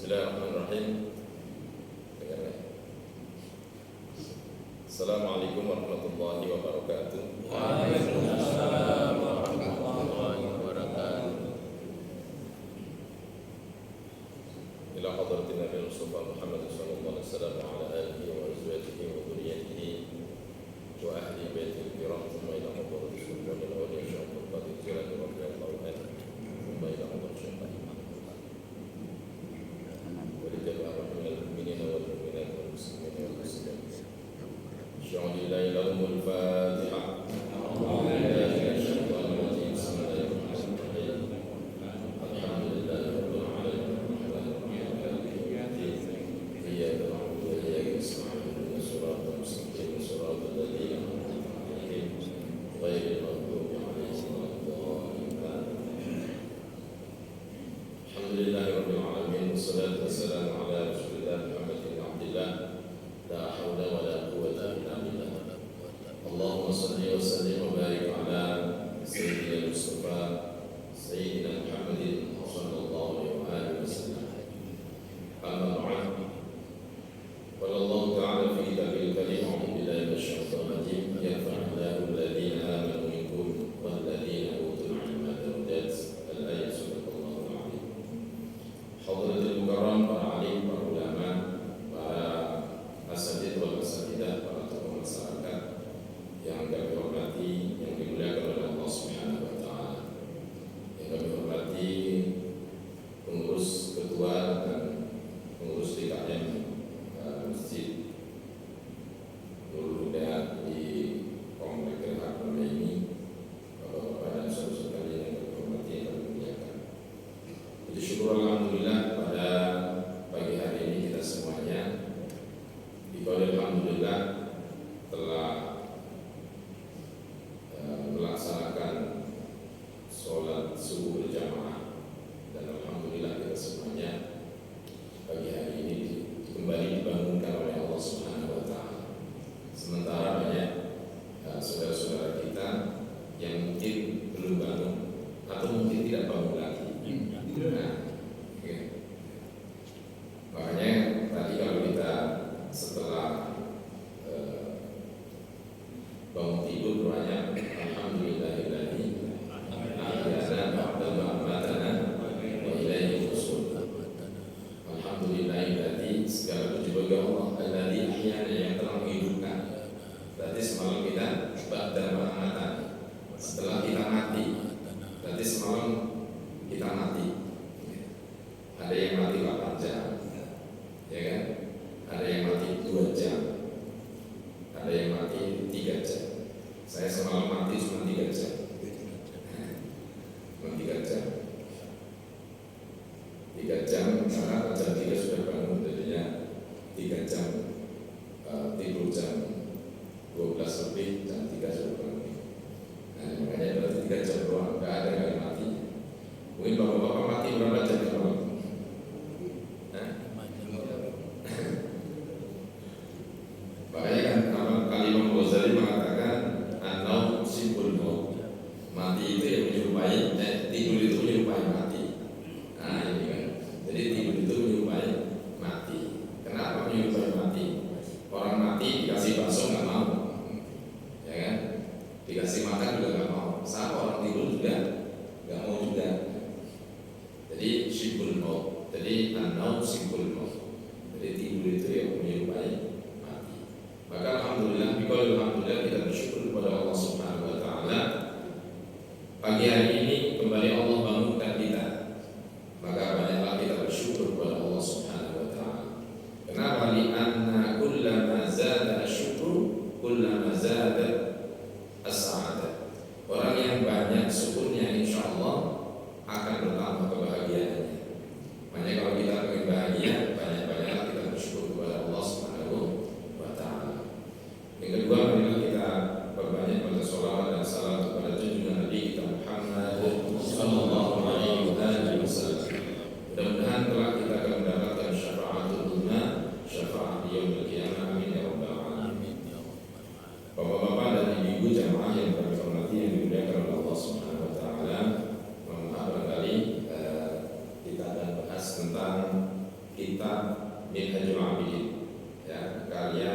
Bismillahirrahmanirrahim. Assalamualaikum warahmatullahi wabarakatuh. Waalaikumsalam warahmatullahi wabarakatuh. Ila hadratin Nabi Mustafa Muhammad sallallahu alaihi wasallam wa ala alihi wa azwajihi wa dhurriyyatihi wa ahli baitil kiram thumma ila hadratis sultan wal syekh Qadir Jilani radhiyallahu anhu thumma ila hadratis syekh ولجميع المؤمنين والمؤمنات والمسلمين والمسلمات. شهد لا إله إلا الله الفاتحة. والصلاة والسلام على رسول الله محمد بن عبد الله لا حول ولا قوة إلا بالله. اللهم صل وسلم وبارك على سيدنا المصطفى سيدنا محمد صلى الله عليه وسلم. أما بعد، قال الله تعالى في كتابه الكريم: أعوذ بالله من الشيطان الرجيم. يرفع الله الذين آمنوا منكم والذين أوتوا العلم درجات. الآية. صدق الله العظيم. Hadratul Mukarram, para alim, para ulama, para asatidz wal asatidah, para tokoh masyarakat yang kami hormati, yang dimuliakan oleh Allah Subhanahu wa taala. Yang kami hormati pengurus ketua dan pengurus DKM Masjid Nurul Huda di Komplek Gerhard ini, Bapak-bapak dan saudara-saudari yang kami hormati, yang kami muliakan. Puji syukur alhamdulillah pada pagi hari ini kita semuanya alhamdulillah telah melaksanakan sholat subuh berjamaah, dan alhamdulillah kita semuanya pagi hari ini kembali dibangunkan oleh Allah Subhanahu wa taala. Sementara banyak saudara-saudara kita yang mungkin belum bangun atau mungkin tidak bangun lagi. Nah, makanya tadi kalau kita setelah bangun tidur doanya alhamdulillahilladzi ahyana ba'da ma amatana wa ilaihi nusyur. Alhamdulillahilladzi, segala puji bagi Allah, alladzi ahyana, yang telah menghidupkan. Berarti semalam kita ba'da ma amatana, setelah kita mati. Berarti semalam kita mati. Ada yang mati 8 jam, ya kan? Ada yang mati 2 jam, ada yang mati 3 jam. Saya semalam mati cuma 3 jam, cuma 3 jam. 3 jam karena jam 3 sudah bangun, jadinya 3 jam tidur jam 12 lebih, jam 3 sudah bangun. Nah, makanya berarti 3 jam doang, nggak ada yang mati. Mungkin bapak-bapak mati berapa jam doang? Makanya kan Imam Ghazali mengatakan an-naum sibul maut. Mati itu yang menyerupai, tidur itu menyerupai mati. Nah ini kan, jadi tidur itu menyerupai mati. Kenapa menyerupai mati? Orang mati dikasih bakso nggak mau, ya kan? Dikasih makan juga nggak mau. Sama orang tidur juga nggak mau juga. Jadi sibul maut. Jadi an-naum sibul maut. Jadi tidur itu yang menyerupai mati. Maka alhamdulillah, alhamdulillah kita bersyukur kepada Allah Subhanahu wa taala. Pagi hari ini kembali Allah bangunkan kita. Maka banyaklah kita bersyukur kepada Allah Subhanahu wa taala. Kenapa? Li'anna kullama zada asyukru kullama zada as-sa'adah. Orang yang banyak syukurnya insyaallah akan bertambah kebahagiaannya. Makanya kalau kita ingin bahagia, banyak-banyaklah kita bersyukur kepada Allah Subhanahu wa taala. Yang kedua, marilah kita perbanyak baca sholawat dan salam kepada junjungan Nabi kita Muhammad sallallahu alaihi wasallam. Mudah-mudahan telah kita akan mendapatkan syafaatul uzma, syafaat yaumil qiyamah. Amin ya rabbal alamin. Bapak-bapak kitab Minhajul Abidin, ya, karya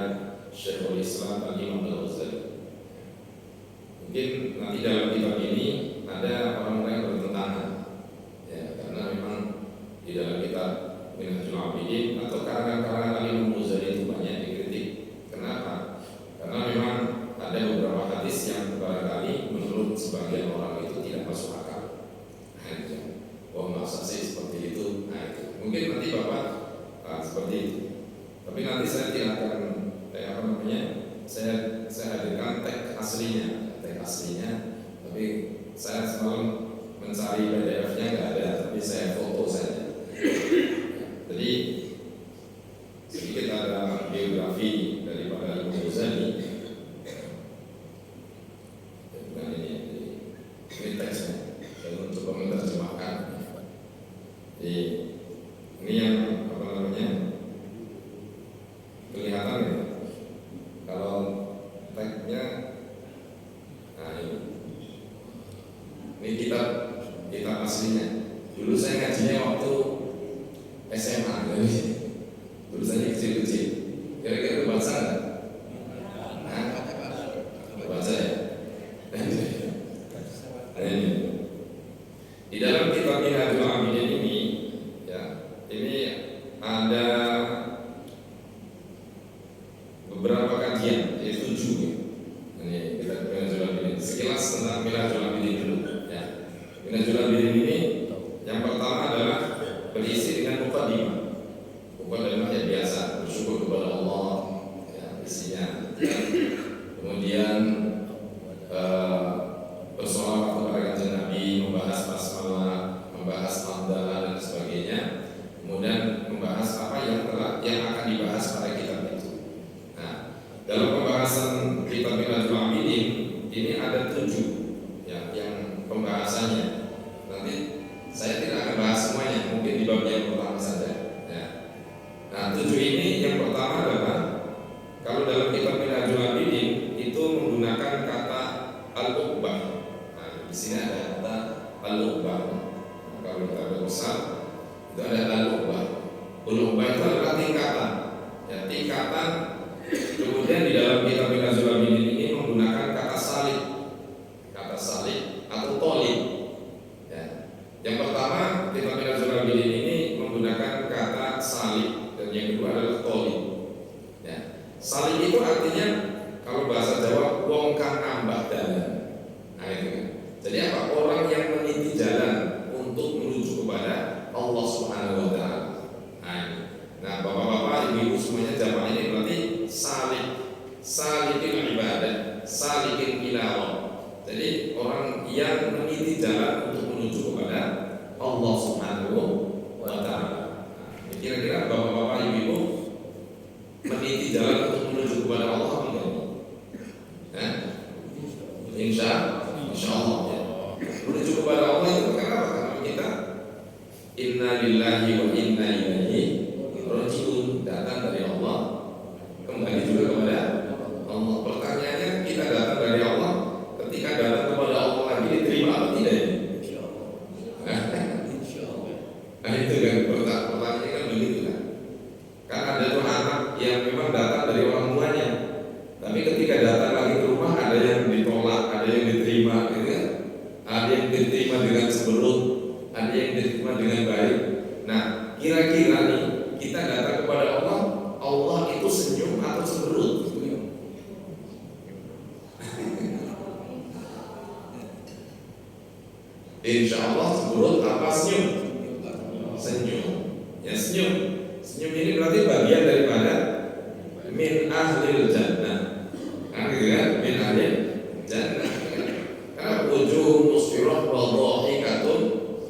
Syekhul Islam Al-Imam Al-Ghazali. Mungkin nanti dalam kitab ini ada orang-orang yang bertentangan, ya, karena memang di dalam kitab Minhajul Abidin atau karangan-karangan Al-Imam Al-Ghazali itu banyak dikritik. Kenapa? Karena memang ada beberapa hadis yang barangkali menurut sebagian orang itu tidak masuk akal. Oh, masa sih seperti itu? Nah, itu mungkin nanti Bapak seperti itu. Tapi nanti saya tidak akan saya hadirkan teks aslinya. Tapi saya semalam mencari PDF-nya nggak ada, tapi saya foto saja. Jadi sedikit ada biografi daripada Imam Ghazali. Nah, ini teksnya. Saya mencoba menerjemahkan. Jadi ini yang kelihatan ya. Kalau teksnya, nah ini kitab aslinya. Dulu saya ngajinya waktu SMA, tulisannya kecil-kecil. Kira-kira baca nggak? Baca ya. Ini di dalam kitab Minhajul Abidin ini, ya, ini ada beberapa kajian, yaitu 7. Ini kita Minhajul Abidin. Sekilas tentang Minhajul Abidin dulu, ya. Minhajul Abidin ini yang pertama adalah berisi dengan muqaddimah. Muqaddimah yang biasa, bersyukur kepada Allah, ya, isinya. Kemudian bersolawat kepada kanjeng Nabi, membahas basmalah, membahas hamdalah dan sebagainya. Kemudian membahas apa yang akan dibahas pada kitab itu. Nah, dalam pembahasan kitab Minhajul Abidin ini ada 7 ya, yang pembahasannya. Nanti saya tidak akan bahas semuanya, mungkin di bab yang pertama saja. Ya. Nah, 7 ini yang pertama adalah kalau dalam kitab Minhajul Abidin itu menggunakan kata al-uqbah. Nah, di sini ada kata al-uqbah. Nah, kalau kita berusaha itu ada al-uqbah. Al-uqbah itu adalah tingkatan. Ya, tingkatan. Kemudian di dalam kitab Minhajul Abidin ini menggunakan kata salib atau tolib. Ya. Yang pertama kitab Minhajul Abidin ini menggunakan kata salib dan yang kedua adalah tolib. Ya. Salib itu artinya kalau bahasa Jawa wong kang nambah dalan. Nah, itu kan. Jadi apa? Orang yang meniti jalan untuk menuju kepada Allah Subhanahu wa taala. Nah, bapak-bapak, ibu-ibu semuanya jamaah ini berarti salikin ibadah, salikin ilawah. Jadi orang yang meniti jalan untuk menuju kepada Allah Subhanahu wa taala. Nah, kira-kira bapak-bapak, ibu-ibu meniti jalan untuk menuju kepada Allah enggak? Insya Allah ya. Menuju kepada Allah itu kenapa? Karena kita inna lillahi wa inna ilaihi rajiun, datang dari Allah, kembali juga kepada Allah. Pertanyaannya, kita datang dari Allah, ketika datang kepada Allah lagi diterima atau tidak? Nah, itu kan pertanyaannya kan begitu kan. Karena ada tuh anak yang memang datang dari orang tuanya, tapi ketika datang lagi ke rumah ada yang ditolak, ada yang diterima, gitu kan? Ada yang diterima dengan seberut, ada yang diterima dengan baik. Nah, kira-kira nih kita datang kepada Allah, Allah itu senyum atau seberut? Insya Allah seberut apa senyum? Senyum. Ya, senyum. Senyum ini berarti bagian daripada min ahlil jannah. Kan gitu kan? Min ahlil jannah. Karena wujuh musfirah wa dhahikatun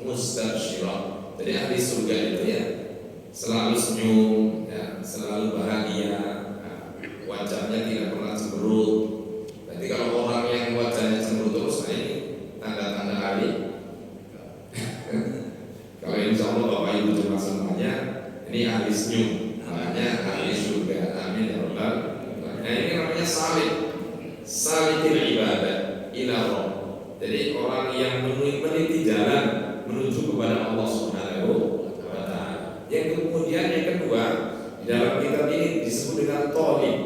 mustabsyirah. Jadi ahli surga itu ya selalu senyum, ya, selalu bahagia, nah, wajahnya tidak pernah cemberut. Jadi kalau orang yang wajahnya cemberut terus, nah ini tanda-tanda ahli. Kalau insya Allah Bapak Ibu cuma semuanya, ini ahli senyum, namanya ahli surga. Amin ya rabbal alamin. Nah, ini namanya salikin ibadah ila Allah. Jadi orang yang meniti jalan menuju kepada Allah Subhanahu wa taala. Yang kemudian yang kedua dalam kitab ini disebut dengan tolib.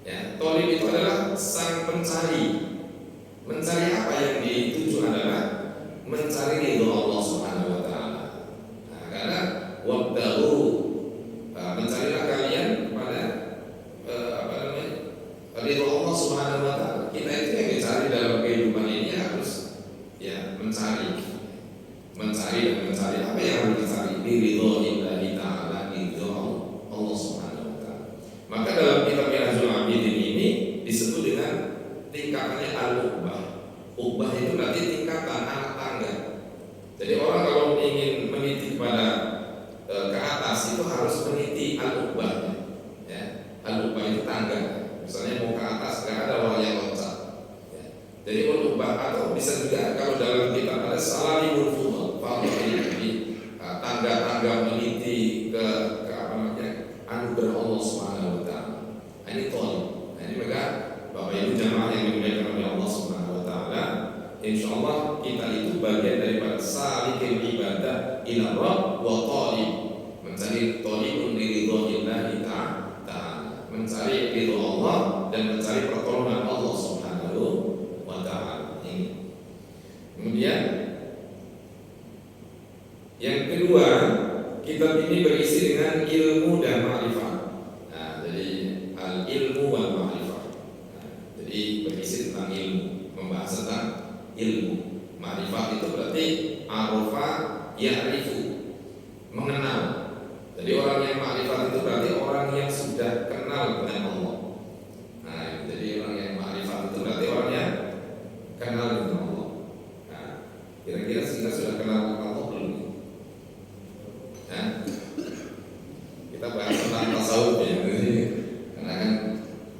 Ya, tolib itu adalah sang pencari. Mencari apa yang dituju adalah mencari ridho Allah Subhanahu wa taala. Nah, karena wabtahu, mencarilah kalian kepada ridho Allah Subhanahu wa taala. Kita itu yang dicari dalam kehidupan ini harus ya mencari dan mencari apa yang harus dicari, ridho Illahi taala, ridho Allah Subhanahu wa taala. Maka dalam kitab Minhajul Abidin ini disebut dengan tingkatannya al-uqbah. Uqbah itu berarti tingkatan anak tangga. Jadi orang kalau ingin meniti pada ke atas itu harus meniti al-uqbah. Ya, al-uqbah itu tangga. Misalnya mau ke atas nggak ada orang yang loncat. Ya. Jadi al-uqbah atau bisa juga kalau dalam kitab ada salamul fudhal. Jadi tangga-tangga meniti ke apa namanya anugerah Allah Subhanahu wa taala. Ini tolong. Ini maka Bapak Ibu jamaah yang dimuliakan oleh Allah Subhanahu wa taala, insyaallah kita itu bagian daripada salikil ibadah ila Rabb wa talib, mencari talibun li ridhoillahi ta'ala, mencari ridho Allah dan mencari pertolongan Allah Subhanahu wa taala. Ini. Kemudian yang kedua, kitab ini berisi dengan ilmu dan ma'rifat. Nah, jadi al-ilmu wal ma'rifat. Jadi berisi tentang ilmu, membahas tentang ilmu. Ma'rifat itu berarti arofa ya'rifu, mengenal. Jadi orang yang ma'rifat itu berarti orang yang sudah kenal dengan Allah. Nah, jadi orang yang ma'rifat itu berarti orang yang kenal dengan Allah. Nah, kira-kira kita sudah kenal dengan Allah belum? Nah, kita bahas tentang tasawuf ya, karena kan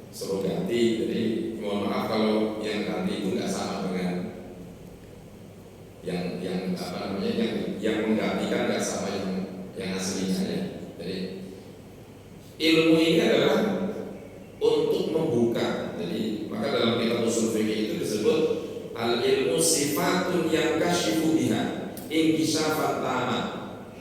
suruh ganti, jadi mohon maaf kalau yang ganti itu nggak sama dengan yang apa namanya yang menggantikan nggak sama yang aslinya ya. Jadi ilmu ini adalah untuk membuka. Jadi maka dalam kitab usul fikih itu disebut al ilmu sifatun yang kasyifu biha inkisyafat tama.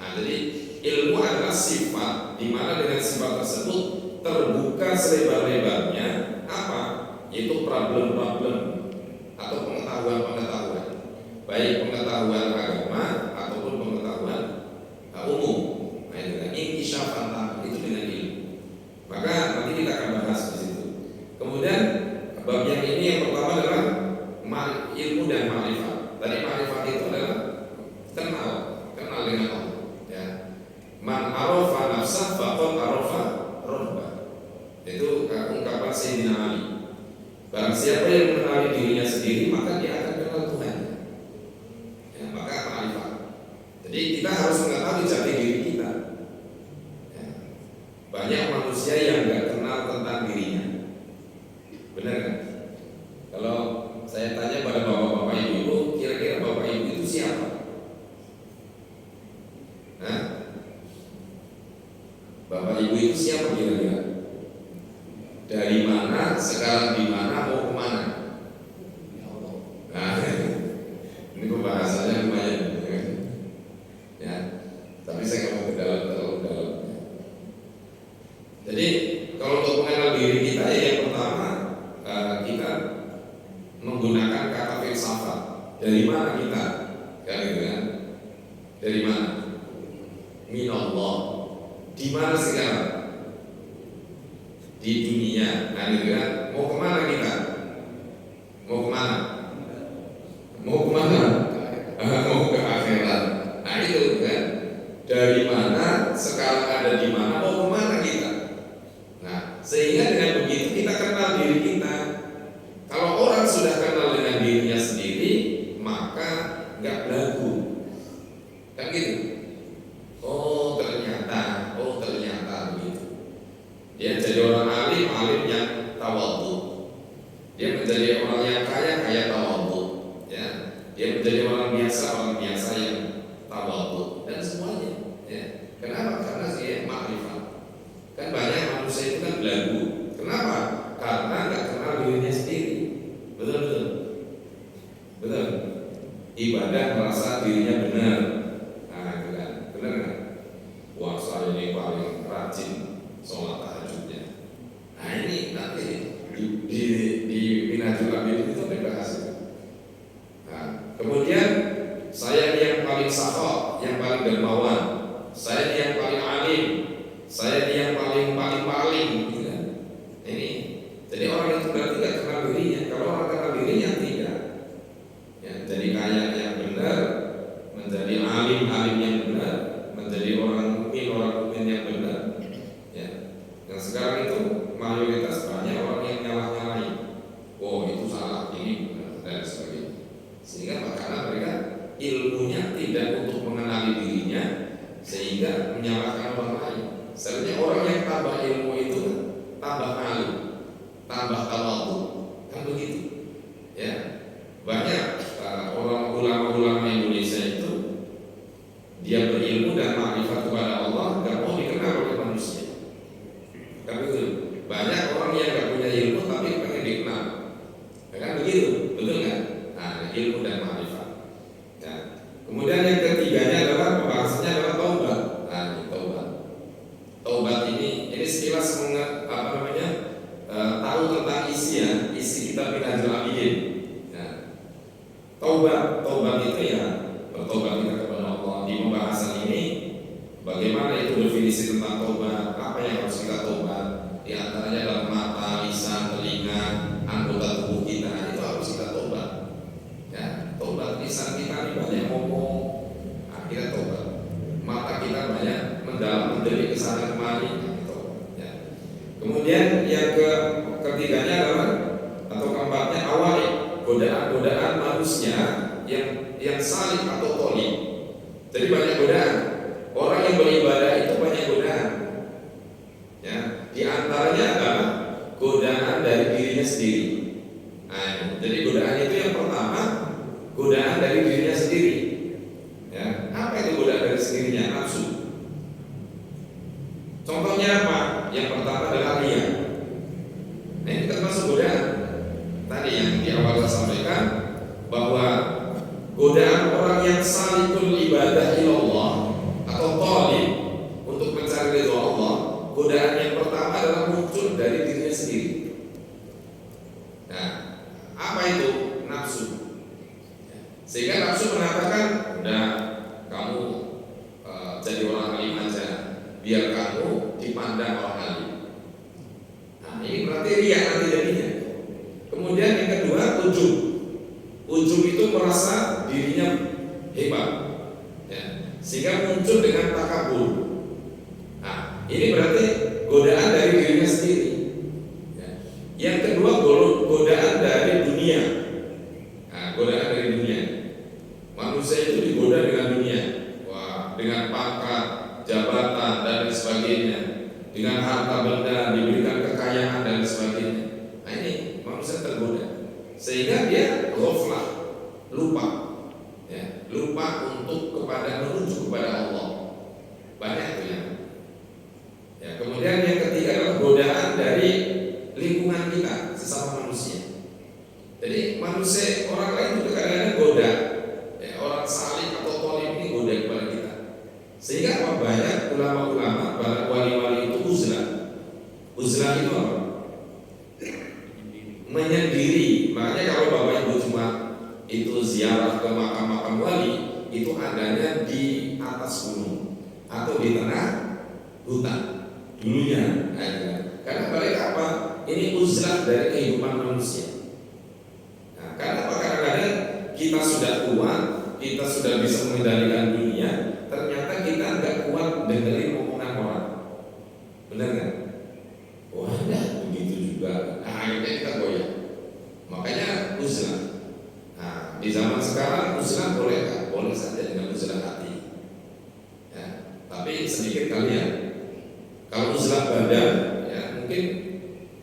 Nah, jadi ilmu adalah sifat di mana dengan sifat tersebut terbuka selebar-lebarnya apa? Yaitu problem-problem atau pengetahuan-pengetahuan, baik pengetahuan agama ataupun pengetahuan umum. Nah, itu kan inkisyafan itu dengan ilmu. Maka nanti kita akan bahas di situ. Kemudian bab yang ini yang pertama adalah ilmu dan ma'rifat. Tadi ma'rifat itu adalah kenal dengan Allah. Ya. Man arafa nafsah faqad arafa rabbah. Itu ungkapan Sayyidina Ali. Barang siapa yang mengenali dirinya sendiri maka dia akan kenal Tuhan. Ya, maka ma'rifat. Jadi kita harus mengetahui jati diri kita. Ya. Banyak manusia yang nggak kenal tentang dirinya. Benar kan? Kalau saya tanya pada bapak-bapak ibu, kira-kira bapak ibu itu siapa? Hah? Bapak ibu itu siapa kira-kira? Dari mana, sekarang di mana, mau kemana? Nah, ini pembahasannya lumayan, ya. Tapi saya nggak mau terlalu dalam. Jadi kalau untuk mengenal diri kita ya yang pertama kita menggunakan kata filsafat. Dari mana kita? Kan? Dari mana? Minallah. Di mana sekarang? Di dunia. Nah, kan? Mau kemana kita? Mau kemana? Mau kemana? Mau ke akhirat. Nah itu kan. Dari mana? Sekarang ada di mana? Mau kemana kita? Nah, sehingga dengan begitu kita kenal diri kita. Kalau orang sudah kenal dengan dirinya sendiri, maka nggak belagu. Kan gitu. Oh ternyata begitu. Dia jadi orang alim yang tawadhu. Dia menjadi orang yang kaya tawadhu. Ya. Dia menjadi orang biasa yang tawadhu dan semuanya. Ya. Kenapa? Karena dia ma'rifat. saya ini yang paling alim, saya ini yang paling gitu kan. Ini jadi orang itu berarti tidak kenal dirinya. Kalau orang kenal dirinya tidak, ya, jadi kaya yang benar, menjadi alim yang benar, menjadi orang mukmin yang benar. Ya, yang sekarang itu mayoritas banyak orang yang nyalah-nyalahin. Oh itu salah, ini benar dan sebagainya. Sehingga karena mereka ilmunya tidak untuk mengenali dirinya, sehingga menyalahkan orang lain. Sebenarnya orang yang tambah ilmu itu tambah malu, tambah tawadhu, kan begitu. Ya, banyak orang ulama Indonesia itu dia berilmu dan makrifat kepada Allah, nggak mau dikenal oleh manusia. Kan begitu. Banyak orang yang nggak punya ilmu tapi pengen dikenal. Kan begitu, betul nggak? Nah, ilmu dan makrifat. Ya. Kemudian yang ketiganya adalah pembahasannya adalah taubat. Nah, ini taubat. Taubat ini sekilas tahu tentang isi kitab Minhajul Abidin. Ya. Taubat itu ya bertobat kita kepada Allah. Di pembahasan ini bagaimana itu definisi tentang taubat, apa yang harus kita taubat? Di antaranya adalah mata, lisan, telinga, anggota tubuh kita itu harus kita taubat. Ya, taubat lisan kita ini banyak ngomong, akhirnya taubat. Mata kita banyak mendalam mendelik kesana kemari, taubat. Ya. Kemudian yang ketiganya adalah atau keempatnya awali godaan manusia yang salih atau tolik. Jadi banyak godaan. Orang yang beribadah itu banyak godaan. Ya, di antaranya adalah godaan dari dirinya sendiri. Nah, jadi godaan itu yang pertama, godaan dari dirinya sendiri. Ya, apa itu godaan dari sendirinya? Nafsu. Contohnya apa? Yang pertama adalah riya. Nah, ini termasuk godaan. Tadi yang di awal saya sampaikan bahwa godaan orang yang salikul ibadah ilallah atau talib untuk mencari ridho Allah, godaan yang pertama adalah muncul dari dirinya sendiri. Nah, apa itu? Nafsu. Sehingga nafsu mengatakan, udah kamu jadi orang alim aja, biar kamu dipandang orang alim. Nah, ini berarti riya nanti jadinya. Kemudian yang kedua, ujub. Ujub itu merasa dirinya hebat, ya, sehingga muncul dengan takabur. Nah, ini berarti godaan dari dirinya sendiri. Ya. Yang kedua, godaan dari dunia. Nah, godaan dari dunia. Manusia itu digoda dengan dunia. Wah, dengan pangkat, jabatan dan sebagainya, dengan harta benda, diberikan kekayaan dan sebagainya. Nah, ini manusia tergoda, sehingga dia ghaflah, lupa, ya, lupa untuk menuju kepada Allah. Banyak itu ya. Ya, kemudian yang ketiga adalah godaan dari lingkungan kita, sesama manusia. Jadi manusia, orang lain juga kadang-kadang goda, ya, orang salih atau tolim ini goda kepada kita. Sehingga apa? Banyak ulama-ulama, para wali-wali itu uzlah. Uzlah itu apa? Menyendiri. Makanya kalau Bapak Ibu cuma itu ziarah ke makam-makam wali, itu adanya di atas gunung atau di tengah hutan dulunya. Karena mereka apa? Ini uzlah dari kehidupan manusia. Nah, karena apa? Kadang-kadang kita sudah kuat, kita sudah bisa mengendalikan dunia, ternyata kita nggak kuat dengerin omongan orang. Benar nggak? Wah, enggak begitu juga. Nah, akhirnya kita goyah. Makanya uzlah. Nah, di zaman sekarang uzlah boleh nggak? Boleh saja dengan uzlah hati. Ya, tapi sedikit kalian. Kalau uzlah badan, ya mungkin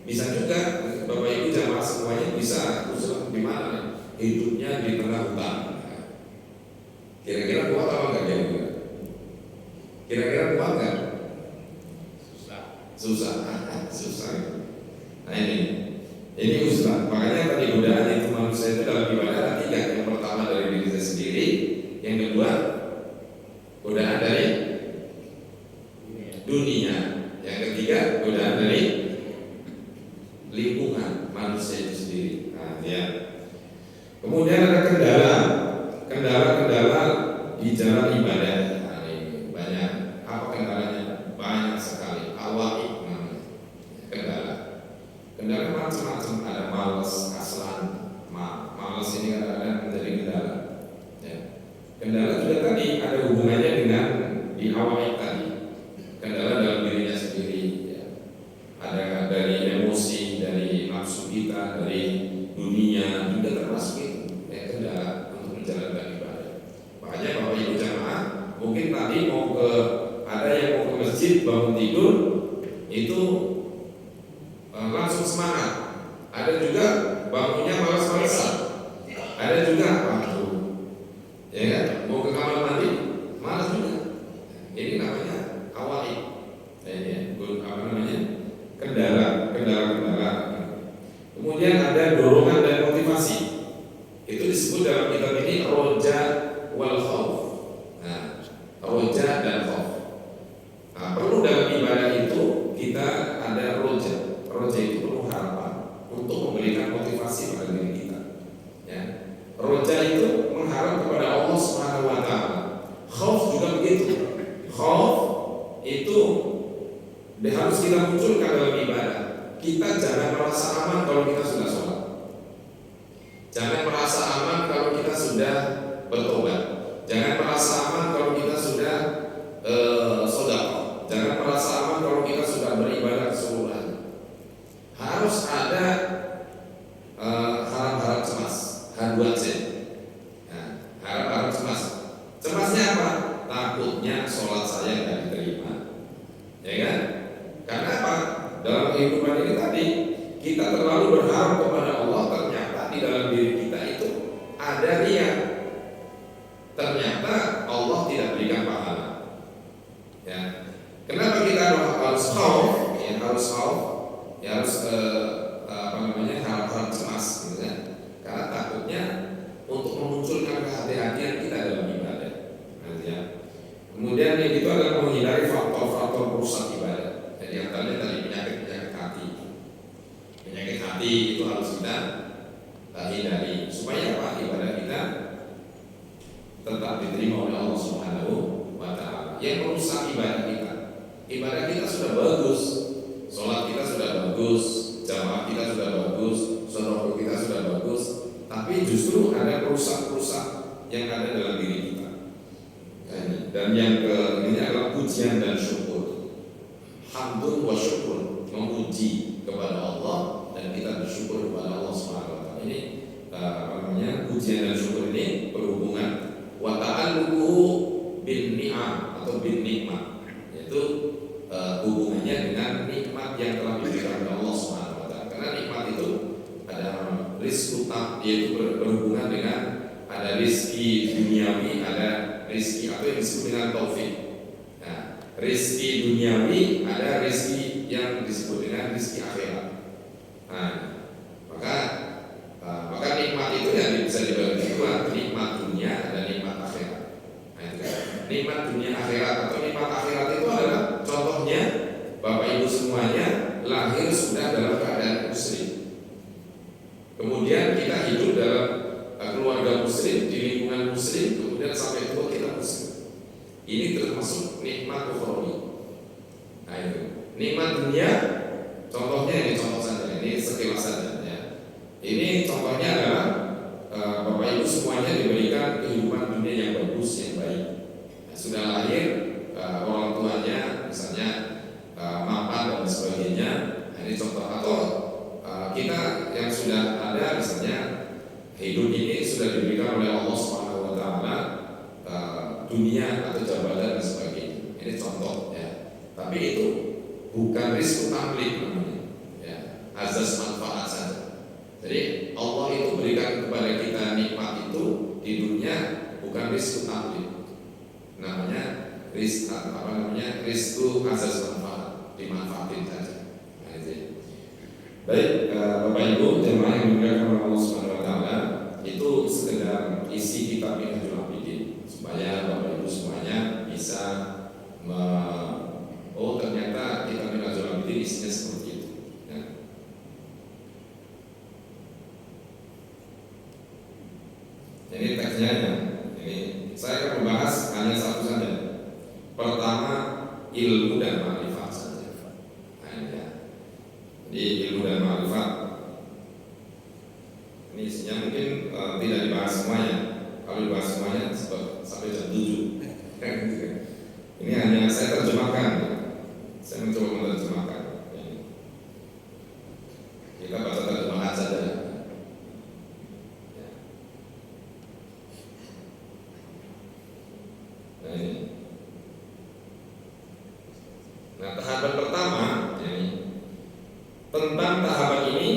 bisa juga Bapak Ibu jamaah semuanya bisa uzlah di mana? Hidupnya di tengah hutan. Kira-kira kuat apa enggak dia? Kira-kira kuat nggak? Susah. Nah ini uzlah. Makanya tadi godaan itu manusia itu dalam ibadah ada tiga. Yang pertama dari diri saya sendiri, yang kedua godaan dari dunia, yang ketiga godaan dari lingkungan manusia itu sendiri. Nah, ya. Kemudian ada kendala di jalan ibadah. Nah, ini banyak. Apa kendala dalam dirinya sendiri, ya. Ada dari emosi, dari nafsu kita, dari dunia juga termasuk itu, ya, kendala untuk menjalankan ibadah. Makanya Bapak Ibu jamaah, mungkin tadi ada yang mau ke masjid bangun tidur itu langsung semangat, ada juga bangunnya malas-malasan, ada juga waduh, ya kan, mau ke kamar mandi malas juga. Ini namanya awali, apa namanya, kendala. Kemudian ada dorongan dan motivasi, itu disebut dalam kitab ini roja wal khauf. Nah, roja dan khauf. Nah, perlu dalam ibadah itu kita ada roja. Roja itu penuh harapan untuk memberikan motivasi pada diri kita. Ya. Roja itu mengharap kepada Allah Subhanahu wa taala. Khauf juga begitu. Khauf itu harus kita munculkan dalam ibadah. Kita jangan merasa aman kalau kita sudah sholat. Jangan merasa aman kalau kita sudah bertobat. Jangan merasa aman kalau kita sudah sedekah. Jangan merasa aman kalau kita sudah beribadah keseluruhan. Harus ada harap-harap cemas, H2C. Nah, harap-harap cemas. Cemasnya apa? Takutnya sholat saya nggak diterima, ya kan? Karena apa? Dalam kehidupan ini tadi kita terlalu berharap kepada Allah, ternyata di dalam diri kita itu ada riya. Ternyata Allah tidak berikan pahala. Ya. Kenapa kita harus khauf? Ya, harus khauf. Ya, harus harap-harap cemas, gitu kan? Karena takutnya untuk memunculkan kehati-hatian kita dalam ibadah. Ya. Kemudian yang itu adalah menghindari faktor-faktor perusak ibadah. Jadi yang tadi penyakit hati. Penyakit hati itu harus kita hindari supaya apa? Ibadah kita tetap diterima oleh Allah Subhanahu wa taala. Yang merusak ibadah kita. Ibadah kita sudah bagus, sholat kita sudah bagus, jamaah kita sudah bagus, sedekah kita sudah bagus, tapi justru ada perusak-perusak yang ada dalam diri kita. Dan yang ini adalah pujian dan syukur. Hamdun wa syukur, memuji kepada Allah dan kita bersyukur kepada Allah Subhanahu wa taala. Ini pujian dan syukur ini berhubungan wa ta'alluqu bin ni'am atau bin nikmat, yaitu hubungannya dengan nikmat yang telah diberikan oleh Allah Subhanahu wa taala. Karena nikmat itu ada rizq utak, yaitu berhubungan dengan ada rizki duniawi, ada rizki atau yang disebut dengan taufik. Nah, rizki duniawi, ada rizki yang disebut dengan rizki akhirat. Nah, maka nikmat itu yang bisa dibagi dua, nikmat dunia dan nikmat akhirat. Nah, nikmat dunia akhirat atau nikmat akhirat itu adalah contohnya Bapak Ibu semuanya lahir sudah dalam keadaan muslim. Kemudian kita hidup dalam keluarga muslim, di lingkungan muslim, kemudian sampai tua kita muslim. Ini termasuk nikmat ukhrawi. Nah, itu nikmat dunia, contohnya ini contoh saja, ini sekilas saja ya. Ini contohnya adalah Bapak Ibu semuanya diberikan kehidupan dunia yang bagus, yang baik. Nah, sudah lahir, orang tuanya misalnya mapan dan sebagainya. Nah, ini contoh. Atau kita yang sudah ada misalnya hidup ini sudah diberikan oleh Allah Subhanahu wa taala dunia atau jabatan dan sebagainya. Ini contoh ya. Tapi itu bukan rizq tamlik namanya. Ya, azas manfaat saja. Jadi Allah itu berikan kepada kita nikmat itu di dunia bukan rizq tamlik. Namanya rizq rizq azas manfaat, dimanfaatin saja. Nah, itu. Baik, Bapak Ibu jemaah yang dimuliakan oleh Allah Subhanahu wa taala, itu sekedar isi kitab Minhajul Abidin supaya Bapak Ibu semuanya bisa ternyata kitab Minhajul Abidin isinya seperti itu ya. Ini teksnya ya. Ini saya akan membahas hanya satu saja. Pertama, ilmu dan ma'rifat saja. Nah, ya. Jadi ilmu dan ma'rifat ini isinya mungkin tidak dibahas semuanya. Kalau dibahas semuanya sampai jam 7. Ini hanya saya terjemahkan Saya mencoba menerjemahkan. Kita baca terjemahan saja. Nah ini. Nah tahapan pertama, ini tentang tahapan ini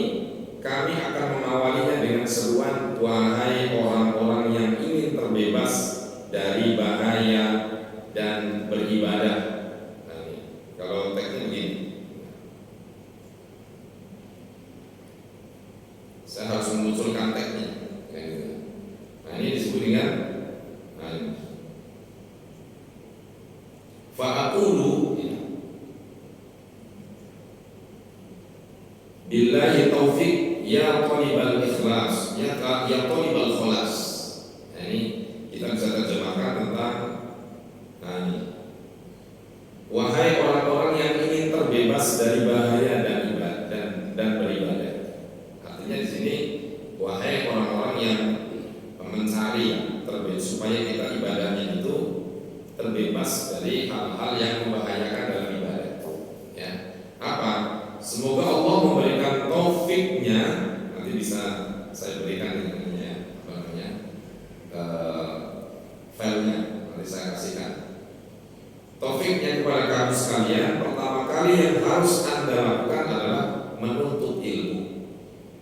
kami akan mengawalinya dengan seruan wahai orang-orang yang ingin terbebas dari bahaya dan beribadah. Nah, ini. Kalau teksnya begini, saya harus memunculkan teksnya. Nah ini disebut dengan fa'aqulu billahi taufik ya talibal ikhlas ya talibal kholas. Nah ini kita bisa terjemahkan tentang ini. Wahai orang-orang yang ingin terbebas dari bahaya dan beribadah. Artinya di sini wahai orang-orang yang mencari terbebas supaya kita ibadahnya itu terbebas dari hal-hal yang membahayakan dalam ibadah. Ya. Apa? Semoga Allah memberikan taufiknya. Nanti bisa saya berikan filenya, nanti saya kasihkan. Taufiknya kepada kamu sekalian. Pertama kali yang harus Anda lakukan adalah menuntut ilmu.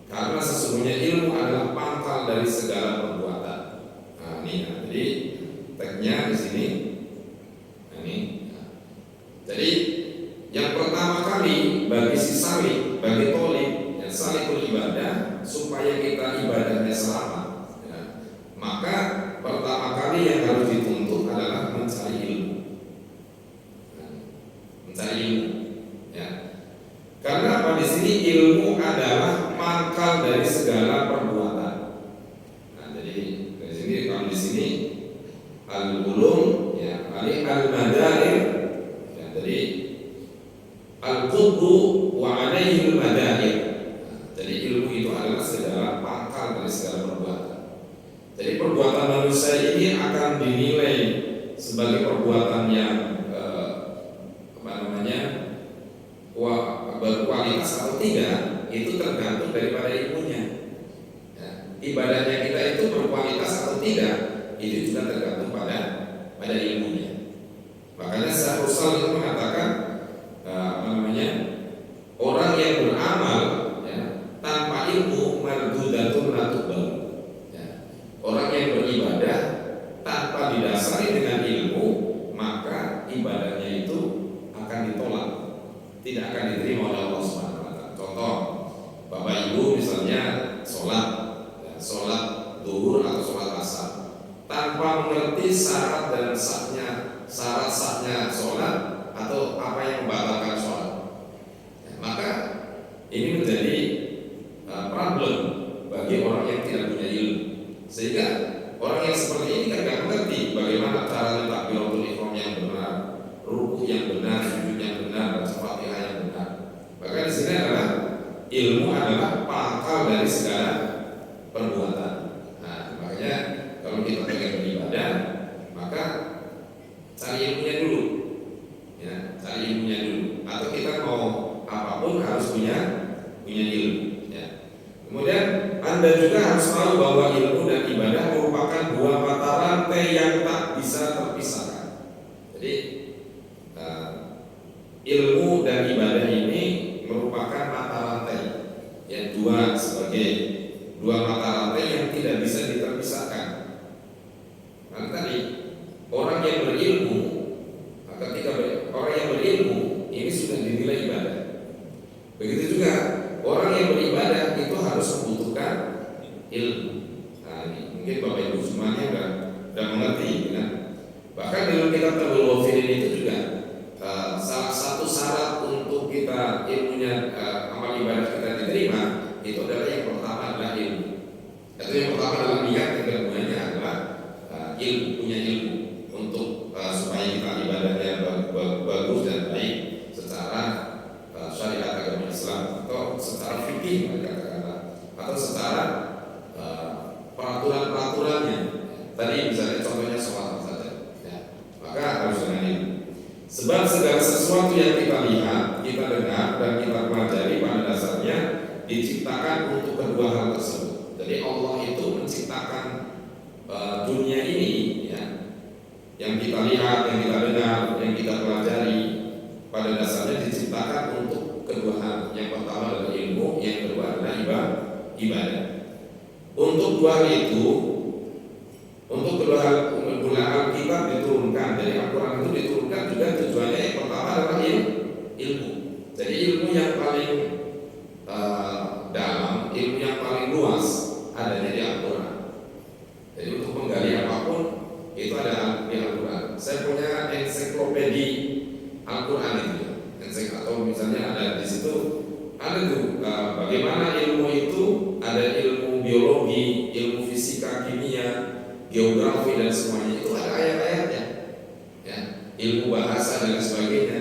Karena sesungguhnya ilmu adalah pangkal dari segala perbuatan. Nah, ini. Jadi teksnya di sini. Jadi yang pertama kali bagi si salik, bagi tolib yang salikul ibadah supaya kita ibadahnya selamat, ya, maka pertama kali yang harus dituntut adalah mencari ilmu, ya. Karena apa di sini ilmu adalah pangkal dari segala perbuatan. Nah, jadi dari sini kalau di sini al-ulum, ya, al-madair. Jadi al-quddu wa alaihi al-madair. Jadi ilmu itu adalah segala pangkal dari segala perbuatan. Jadi perbuatan manusia ini akan dinilai sebagai perbuatan yang berkualitas atau tidak, itu tergantung daripada ilmunya. Ya, ibadahnya kita itu berkualitas atau tidak, itu juga tergantung pada ilmunya. Makanya Syekh Rusal itu mengatakan orang yang beramal, ya, tanpa ilmu mardudatun latubal. Ya. Orang yang beribadah tanpa didasari dengan ilmu, maka ibadahnya itu akan ditolak, tidak akan diterima oleh Allah Subhanahu wa taala. Contoh, Bapak Ibu misalnya sholat, ya, sholat zuhur atau sholat asar, tanpa mengerti syarat dan sahnya sholat atau apa yang membatalkan sholat, ya, maka ini menjadi problem bagi orang yang tidak punya ilmu. Sehingga orang yang seperti ini tidak mengerti bagaimana cara takbiratul ihram yang benar, ruku yang benar, sujud yang benar, baca Fatihah yang benar. Maka di sini adalah ilmu adalah pangkal dari segala perbuatan. Nah, makanya kalau kita pengen beribadah, maka cari ilmunya dulu, ya, cari ilmunya dulu. Atau kita mau apapun harus punya ilmu. Ya. Kemudian Anda juga harus tahu bahwa ilmu dan ibadah merupakan dua mata rantai yang tak bisa terpisahkan. Jadi ilmu dan ibadah ini merupakan mata rantai, ya, sebagai dua mata rantai yang tidak bisa terpisahkan. Nah, tadi orang yang berilmu, ketika orang yang berilmu ini sudah dinilai ibadah. Begitu juga orang yang beribadah itu harus membutuhkan ilmu. Nah, ini mungkin Bapak Ibu semuanya sudah mengerti, kan? Bahkan dalam kitab Tabul Ghafilin itu juga salah satu syarat untuk kita ilmunya amal ibadah kita diterima itu adalah yang pertama adalah ilmu. Itu yang pertama adalah niat, yang keduanya sesuatu yang kita lihat, kita dengar, dan kita pelajari pada dasarnya diciptakan untuk kedua hal tersebut. Jadi Allah itu menciptakan dunia ini, ya, yang kita lihat, yang kita dengar, yang kita pelajari, pada dasarnya diciptakan untuk kedua hal. Yang pertama adalah ilmu, yang kedua adalah ibadah. Untuk dua hal itu, untuk kedua hal Alkitab diturunkan, dari Al-Quran itu diturunkan juga tujuannya yang pertama adalah ilmu. Jadi ilmu yang paling dalam, ilmu yang paling luas adanya di Al-Quran. Jadi untuk menggali apapun itu ada di Al-Quran. Saya punya ensiklopedi Al-Quran itu, atau misalnya ada di situ ada tuh bagaimana ilmu itu, ada ilmu biologi, ilmu fisika, kimia, geografi dan semuanya itu ada ayat-ayatnya, ya, ilmu bahasa dan sebagainya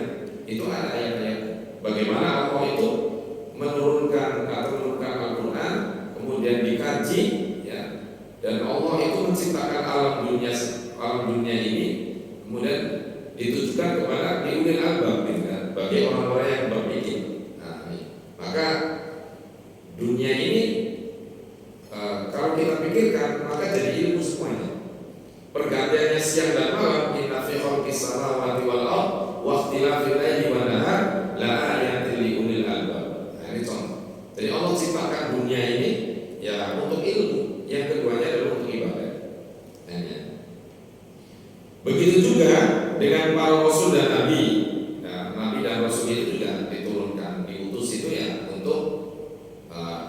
itu ada ayat-ayat. Bagaimana Allah itu menurunkan Al-Quran kemudian dikaji, ya, dan Allah itu menciptakan alam dunia ini kemudian ditujukan kepada ulil albab, bagi orang-orang yang berpikir. Nah, maka dunia ini kalau kita pikirkan maka jadi ilmu semuanya. Pergantiannya siang dan malam, inna fi khalqis samawati wal ardh wa ikhtilafil laili wan nahar la ayatin li ulil albab. Nah, ini contoh. Jadi Allah ciptakan dunia ini ya untuk ilmu, yang keduanya adalah untuk ibadah. Begitu juga dengan para rasul dan nabi. Nah, nabi dan rasul itu juga diturunkan, diutus itu ya untuk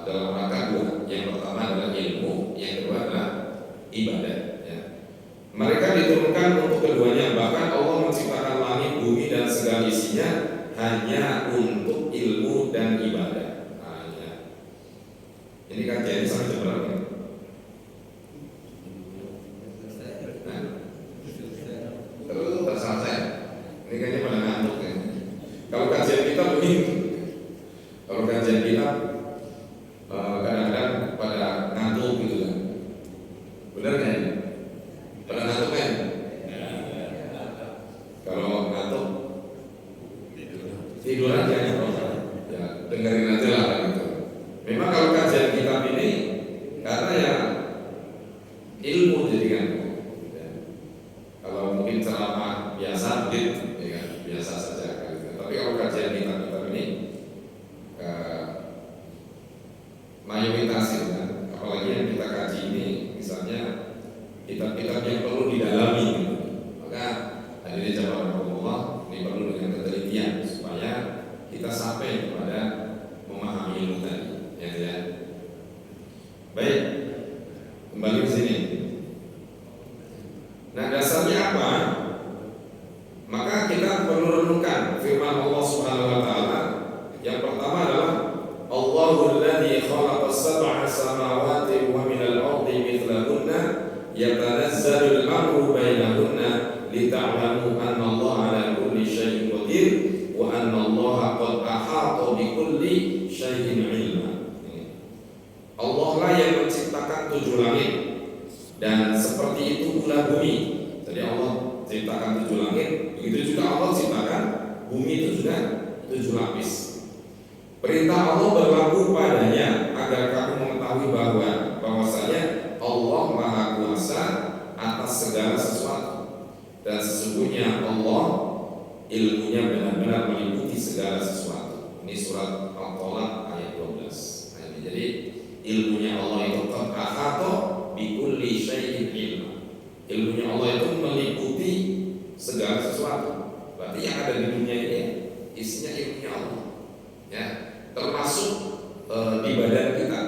dalam rangka dua. Yang pertama adalah ilmu, yang kedua adalah ibadah, ya. Mereka diturunkan untuk keduanya. Bahkan Allah menciptakan langit, bumi dan segala isinya hanya untuk ilmu dan ibadah. Nah, ya. Ini kajian sampai jam berapa? Terus terselesai. Ini kayaknya pada ngantuk ya. Kalau kajian kita begitu. Kalau kajian kita kadang-kadang pada ngantuk gitu kan. Benar kan? Pada ngantuk kan? Kalau ngantuk tidur aja ya, dengerin aja lah gitu. Memang kalau kajian kitab ini karena ya ilmu jadi kan. Kalau mungkin ceramah biasa, ya kan, biasa saja. Gitu. Tapi kalau kajian kitab-kitab ini mayoritas itu kan, apalagi yang kita kaji ini, misalnya kitab-kitab yang perlu didalami, gitu. Maka hadirin jamaah Allah, ini perlu dengan ketelitian supaya kita sampai kepada memahami ilmu tadi, ya. Baik, kembali ke sini. Nah, dasarnya apa? Maka kita perlu renungkan firman Allah Subhanahu wa taala. Yang pertama adalah Allahul ladzi khalaqas sab'a samawati wa minal ardi mithlahunna yatanazzalul amru bainahunna lita'lamu anna Allah 'ala kulli syai'in qadir wa anna Allah qad ahata bi kulli syai'in 'ilma. Allah lah yang menciptakan 7 langit dan seperti itu pula bumi. Jadi Allah ciptakan 7 langit, begitu juga Allah ciptakan bumi itu juga 7 lapis. Perintah Allah berlaku padanya agar kamu mengetahui bahwasanya Allah Maha Kuasa atas segala sesuatu dan sesungguhnya Allah ilmunya benar-benar meliputi segala sesuatu. Ini surat Al-Talaq ayat 12. Nah, jadi ilmunya Allah itu qad ahata bi kulli syai'in ilma. Ilmunya Allah itu meliputi segala sesuatu. Berarti yang ada di dunia ini isinya ilmunya Allah. Ya, termasuk di badan kita.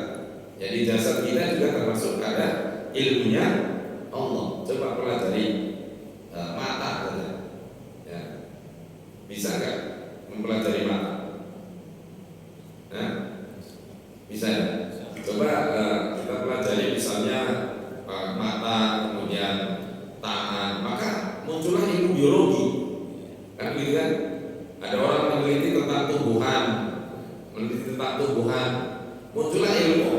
Jadi jasad kita juga termasuk ada ilmunya Allah. Coba pelajari mata, ya. Bisa nggak mempelajari mata? Nah, bisa ya? Coba kita pelajari misalnya mata, kemudian tangan, maka muncullah ilmu biologi. Kan gitu kan? Ada orang meneliti tentang tumbuhan, muncullah ilmu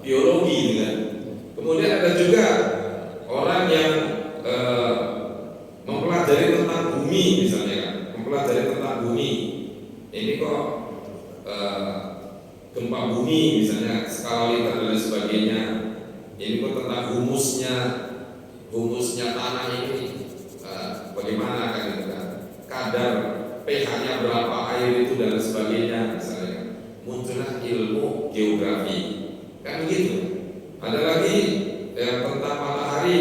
biologi gitu kan. Kemudian ada juga orang yang mempelajari tentang bumi misalnya kan, mempelajari tentang bumi, ini kok gempa bumi misalnya, skala liter dan sebagainya, ini kok tentang humusnya tanah ini bagaimana kan gitu kan, kadar pH-nya berapa air itu dan sebagainya misalnya, muncullah ilmu geografi kan begitu. Ada lagi tentang matahari,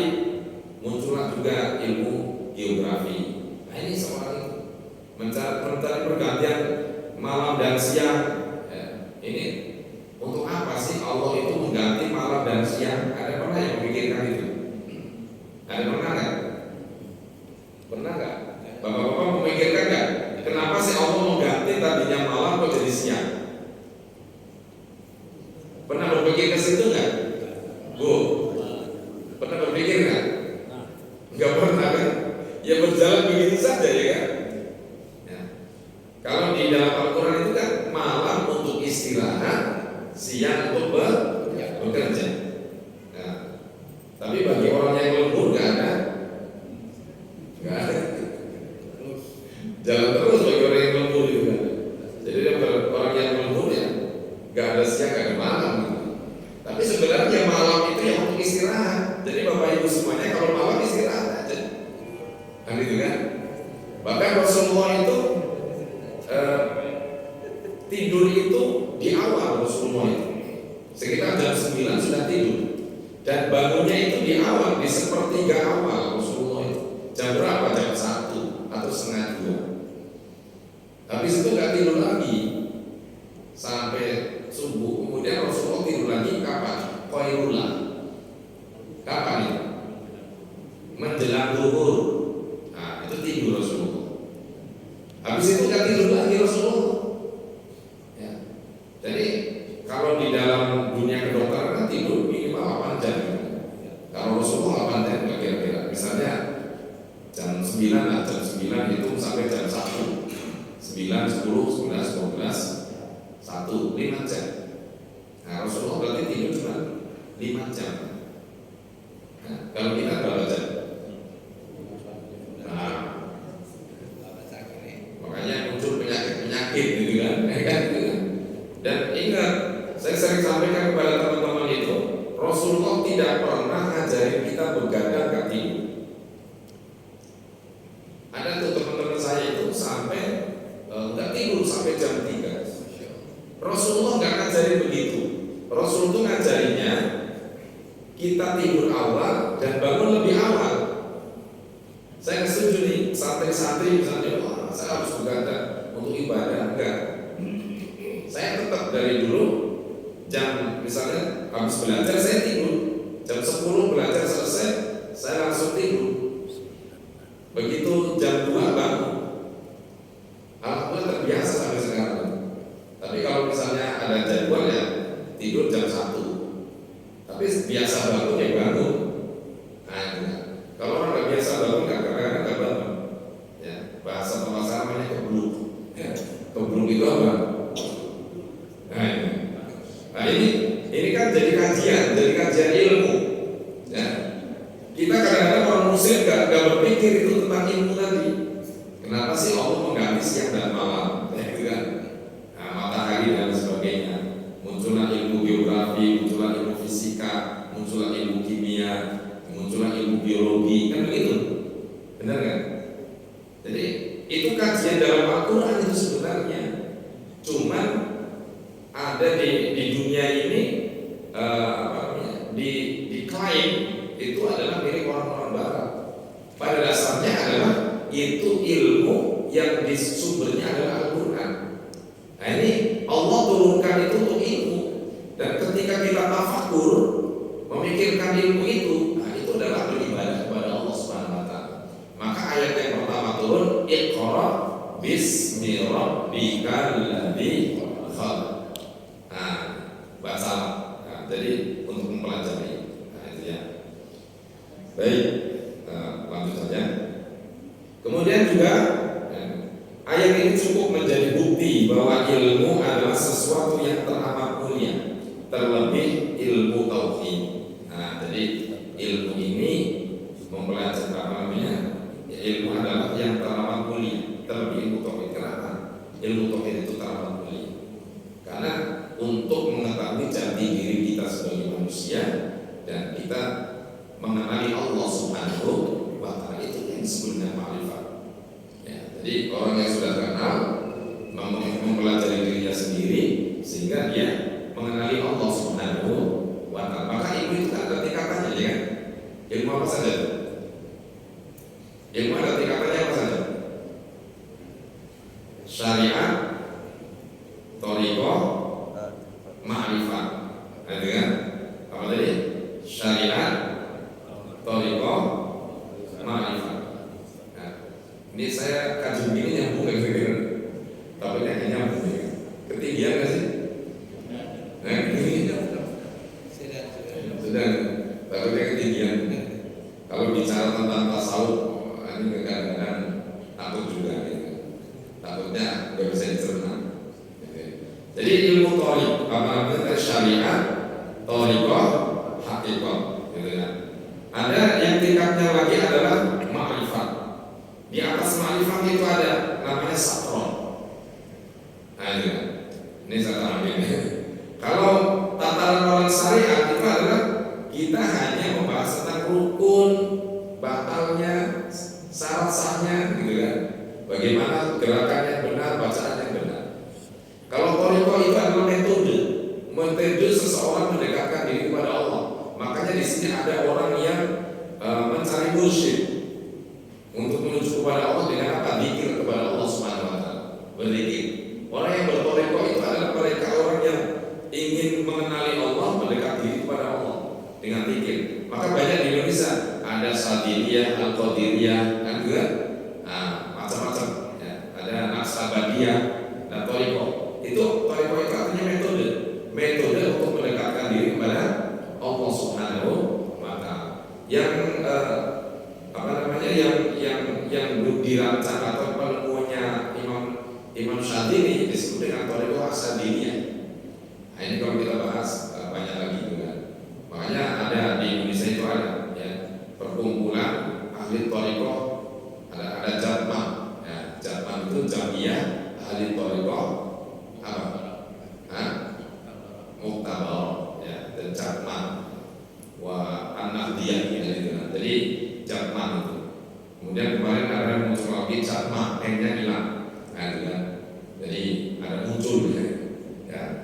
muncullah juga ilmu geografi. Nah ini seorang mencari pergantian malam dan siang. Ini untuk apa sih Allah itu mengganti malam dan siang? Ada pernah yang memikirkan itu? Ada pernah nggak? Pernah nggak? Bapak-bapak memikirkan nggak? Kenapa sih Allah mengganti tadinya malam kok jadi siang? Pernah berpikir ke situ nggak? Bu, pernah berpikir nggak? Nggak pernah kan? Ya berjalan begitu saja ya kan? Ya. Kalau di dalam Al-Quran itu kan malam untuk istirahat, siang untuk bekerja. Nah, tapi bagi orang yang lembur nggak ada. Jalan terus bagi orang yang lembur itu kan. Jadi orang yang lembur ya nggak ada siang, nggak ada malam gitu. Tapi sebenarnya malam itu yang untuk istirahat. Jadi bapak ibu semuanya kalau malam istirahat aja, kan gitu kan. Bahkan Rasulullah itu tidur itu di awal, Rasulullah itu sekitar jam 9 sudah tidur, dan bangunnya itu di awal, di sepertiga awal Rasulullah itu. Jam berapa? Jam 1 atau setengah 2. Habis itu nggak tidur lagi sampai subuh. Kemudian Rasulullah tidur lagi kapan? Qailullah. Kapan itu? Menjelang zuhur. Nah itu tidur Rasulullah. Habis itu nggak tidur lagi Rasulullah. Ya. Jadi kalau di dalam dunia kedokteran tidur minimal 8 jam. Kalau Rasulullah 8 jam kira-kira. Misalnya jam 9 lah, jam 9 itu sampai jam 1. 9, 10, 11, 12, 1, 5 jam. Nah Rasulullah berarti tidur cuma 5 jam. Nah, kalau kita berapa jam? Nah, makanya muncul penyakit-penyakit gitu kan. Dan ingat, saya sering sampaikan kepada teman-teman itu, Rasulullah tidak pernah ngajarin kita begadang gak tidur. Ada tuh teman-teman saya itu sampai nggak tidur sampai jam 3. Rasulullah nggak ngajarin begitu. Rasul itu ngajarinya kita tidur awal dan bangun lebih awal. Saya setuju nih, santri-santri misalnya, wah saya harus begadang untuk ibadah, enggak. Saya tetap dari dulu jam misalnya habis belajar saya tidur, jam 10 belajar selesai, saya langsung tidur. Begitu jam 2 bangun. Alhamdulillah terbiasa sampai sekarang. Tapi kalau misalnya ada jadwal ya tidur jam 1. Tapi biasa bangun ya bangun. Nah, itu. Kalau orang nggak biasa bangun kadang-kadang nggak bangun. Ya, bahasa namanya kebluk. Ya, kebluk itu apa? Nah ini kan jadi kajian ilmu. Ya. Kita kadang-kadang orang muslim nggak berpikir itu tentang ilmu tadi. Kenapa sih Allah mengganti siang dan malam? Ya, gitu kan? Nah, matahari dan sebagainya. Muncullah ilmu geografi, muncullah ilmu fisika, muncullah ilmu kimia, muncullah ilmu biologi, kan begitu? Benar kan? Jadi itu kajian dalam Al-Quran itu sebenarnya. Cuman ada di dunia ini diklaim itu adalah milik orang-orang Barat. Pada dasarnya adalah itu ilmu yang di sumbernya adalah Al-Quran. Nah ini Allah turunkan itu untuk ilmu. Dan ketika kita tafakur memikirkan ilmu itu, nah itu adalah beribadah kepada Allah Subhanahu wa taala. Maka ayat yang pertama turun, Iqra bismi rabbikal ladzi khalaq. Nah, baca. Nah, jadi untuk mempelajari. Nah, itu ya. Baik, lanjut saja. Kemudian juga ayat ini cukup menjadi bukti bahwa ilmu adalah sesuatu yang teramat mulia, terlebih ilmu tauhid. Nah, jadi ilmu ini mempelajari apa namanya? Ilmu adalah yang teramat mulia, terlebih ilmu tauhid. ilmu tauhid itu teramat mulia. Karena untuk mengetahui jati diri kita sebagai manusia dan kita mengenali Allah Subhanahu wa Ta'ala, itu yang disebut dengan ma'rifat. Ya, jadi orang yang sudah kenal mempelajari dirinya sendiri sehingga dia mengenali Allah Subhanahu wa Ta'ala. Maka ilmu itu kan ada tingkatannya, ya kan? Ilmu apa saja? Ilmu ada tingkatannya apa saja? Syariat, thariqah, ma'rifat. Nah, itu kan? Apa tadi? Syariat, thariqah, ma'rifat. Nah, ini saya kaji begini nyambung kan kira-kira. Tapi kayaknya nyambung ya. Ketinggian nggak sih? Nah, ini sudah. Takutnya ketinggian. Kalau bicara tentang tasawuf, ini kadang-kadang takut juga gitu. Takutnya nggak bisa dicerna. Jadi ilmu thariq, apa namanya, syariat, thariqah, haqiqah, gitu kan. Ada yang tingkatnya lagi adalah ma'rifat. Di atas ma'rifat itu ada namanya sakron. Nah, itu kan. Ini saya terangin. Kalau tataran orang syariat itu adalah kita hanya membahas tentang rukun, batalnya, syarat sahnya, gitu kan. Bagaimana gerakan yang benar, bacaan yang benar. Kalau thariqah itu adalah metode seseorang mendekatkan diri kepada Allah. Makanya di sini ada orang yang mencari mursyid untuk menuju kepada Allah dengan apa? Dzikir kepada Allah Subhanahu wa Ta'ala. Berzikir. Orang yang berthariqah itu adalah mereka orang yang ingin mengenali Allah, mendekat diri kepada Allah dengan dzikir. Maka banyak di Indonesia ada Sadiliyah, Al-Qadiriyah, kan juga, macam-macam. Ya. Ada Naqsabandiyah dan thariqah. Itu thariqah itu artinya metode untuk mendekatkan diri kepada Allah Subhanahu wa Ta'ala. Yang apa namanya, yang dirancang atau penemuannya Imam Syadili disebut dengan thariqah Sadiliyah. Nah, ini kalau kita bahas banyak lagi juga. Makanya ada di Indonesia itu ada ya, perkumpulan ahli thariqah, ada Jatma. Ya, Jatma itu Jamiyah ahli thariqah apa? Muktabar ya, dan Jatma wa an-Nahdiyah gitu. Jadi Jatma itu. Kemudian kemarin ada muncul lagi Jatma, N-nya hilang. Nah, itu kan. Jadi ada muncul ya,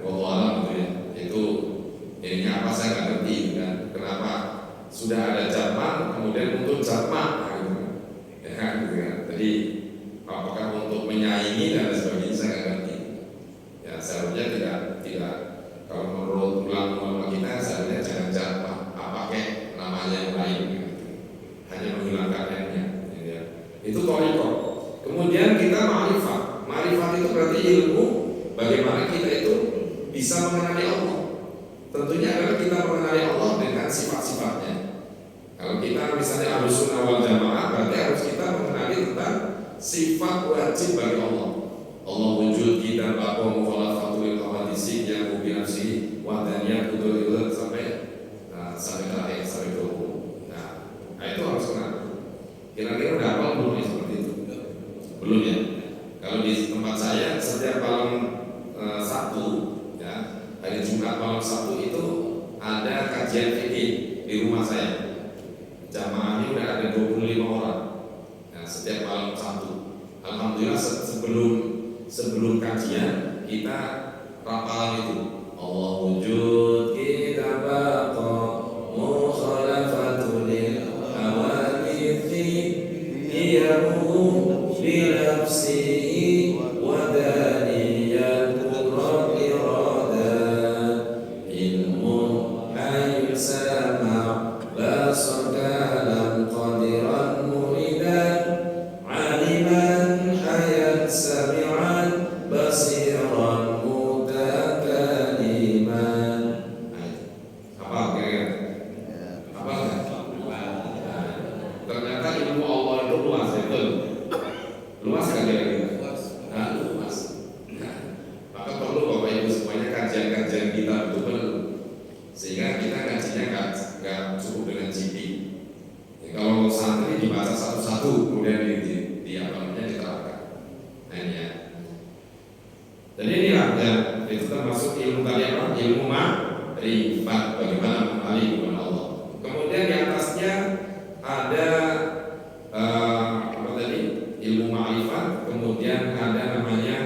wallahu alam gitu ya. Itu ininya apa saya nggak ngerti kan. Kenapa sudah ada Jatma kemudian muncul Jatma gitu. Ya, gitu kan. Jadi apakah untuk menyaingi dan sebagainya saya nggak ngerti. Ya, seharusnya tidak kalau menurut ulama kita seharusnya jangan Jatma, pakai namanya yang lain gitu. Hanya menghilangkan N-nya gitu ya. Itu thariqah. Kemudian kita ma'rifat. Ma'rifat itu berarti ilmu bagaimana kita itu bisa mengenali Allah. Tentunya adalah kita mengenali Allah dengan sifat-sifatnya. Kalau kita misalnya Ahlussunnah wal Jamaah, berarti harus kita mengenali tentang sifat wajib bagi Allah. Allah wujud, kita baqa mukhalafatul qawadisi yang mubinasi wa daniyah betul sampai terakhir sampai ke hukum. Nah, itu harus kenal. Kira-kira udah apa belum ya seperti itu? Belum ya. Kalau di tempat saya setiap malam Sabtu ya, hari Jumat malam Sabtu itu ada kajian fikih di rumah saya. Jamaahnya udah ada 25 orang. Nah, setiap malam Sabtu. Alhamdulillah sebelum kajian kita rapalan itu. Allah wujud kita baqa mukhalafatul awalithi iyamu bi nafsihi wa daniyatul irada ilmun hayy sama basar kalam qadiran muridan aliman hayat sami'an basiran mutakaliman. Apa kira-kira? Apa enggak? Ternyata ilmu Allah itu luas, betul. Luas kan kira-kira? Nah, luas. Nah, maka perlu Bapak Ibu semuanya kajian-kajian kita betul-betul, sehingga kita ngajinya nggak cukup dengan GP. Ya, kalau santri dibaca satu-satu kemudian di apa namanya diterapkan. Nah, ini ya. Dan inilah ya, itu termasuk ilmu tadi apa? Ilmu ma'rifat, bagaimana mengenali kepada Allah. Kemudian di atasnya ada apa tadi? Ilmu ma'rifat, kemudian ada namanya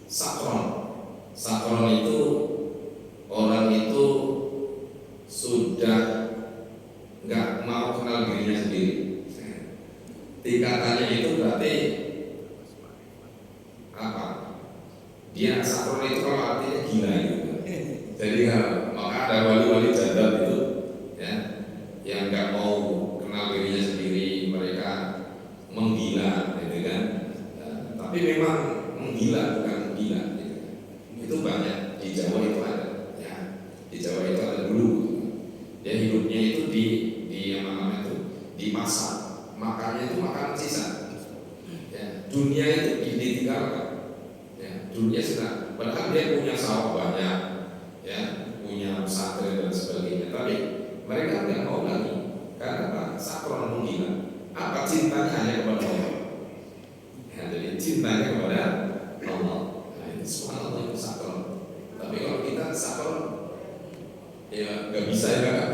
sakron. Sakron itu orang itu sudah nggak mau kenal dirinya sendiri. Tingkatannya itu berarti apa? Dia sakron itu kalau artinya gila gitu. Jadi maka ada wali-wali jadab itu ya, yang nggak mau kenal dirinya sendiri, mereka menggila, gitu kan? Tapi memang menggila bukan gila, gitu. Itu banyak di Jawa itu ada, ya. Di Jawa itu ada dulu. Dia hidupnya itu di apa namanya itu di pasar, makannya itu makanan sisa. Ya, dunia itu ditinggalkan. Ya, dunia sudah, padahal dia punya sawah banyak, ya, punya pesantren dan sebagainya. Tapi mereka tidak mau lagi karena apa? Sakron menggila. Apa cintanya hanya kepada Allah? Ya, jadi cintanya kepada Allah. Nah, itu subhanallah itu sakron. Tapi kalau kita sakron, ya nggak bisa ya kan?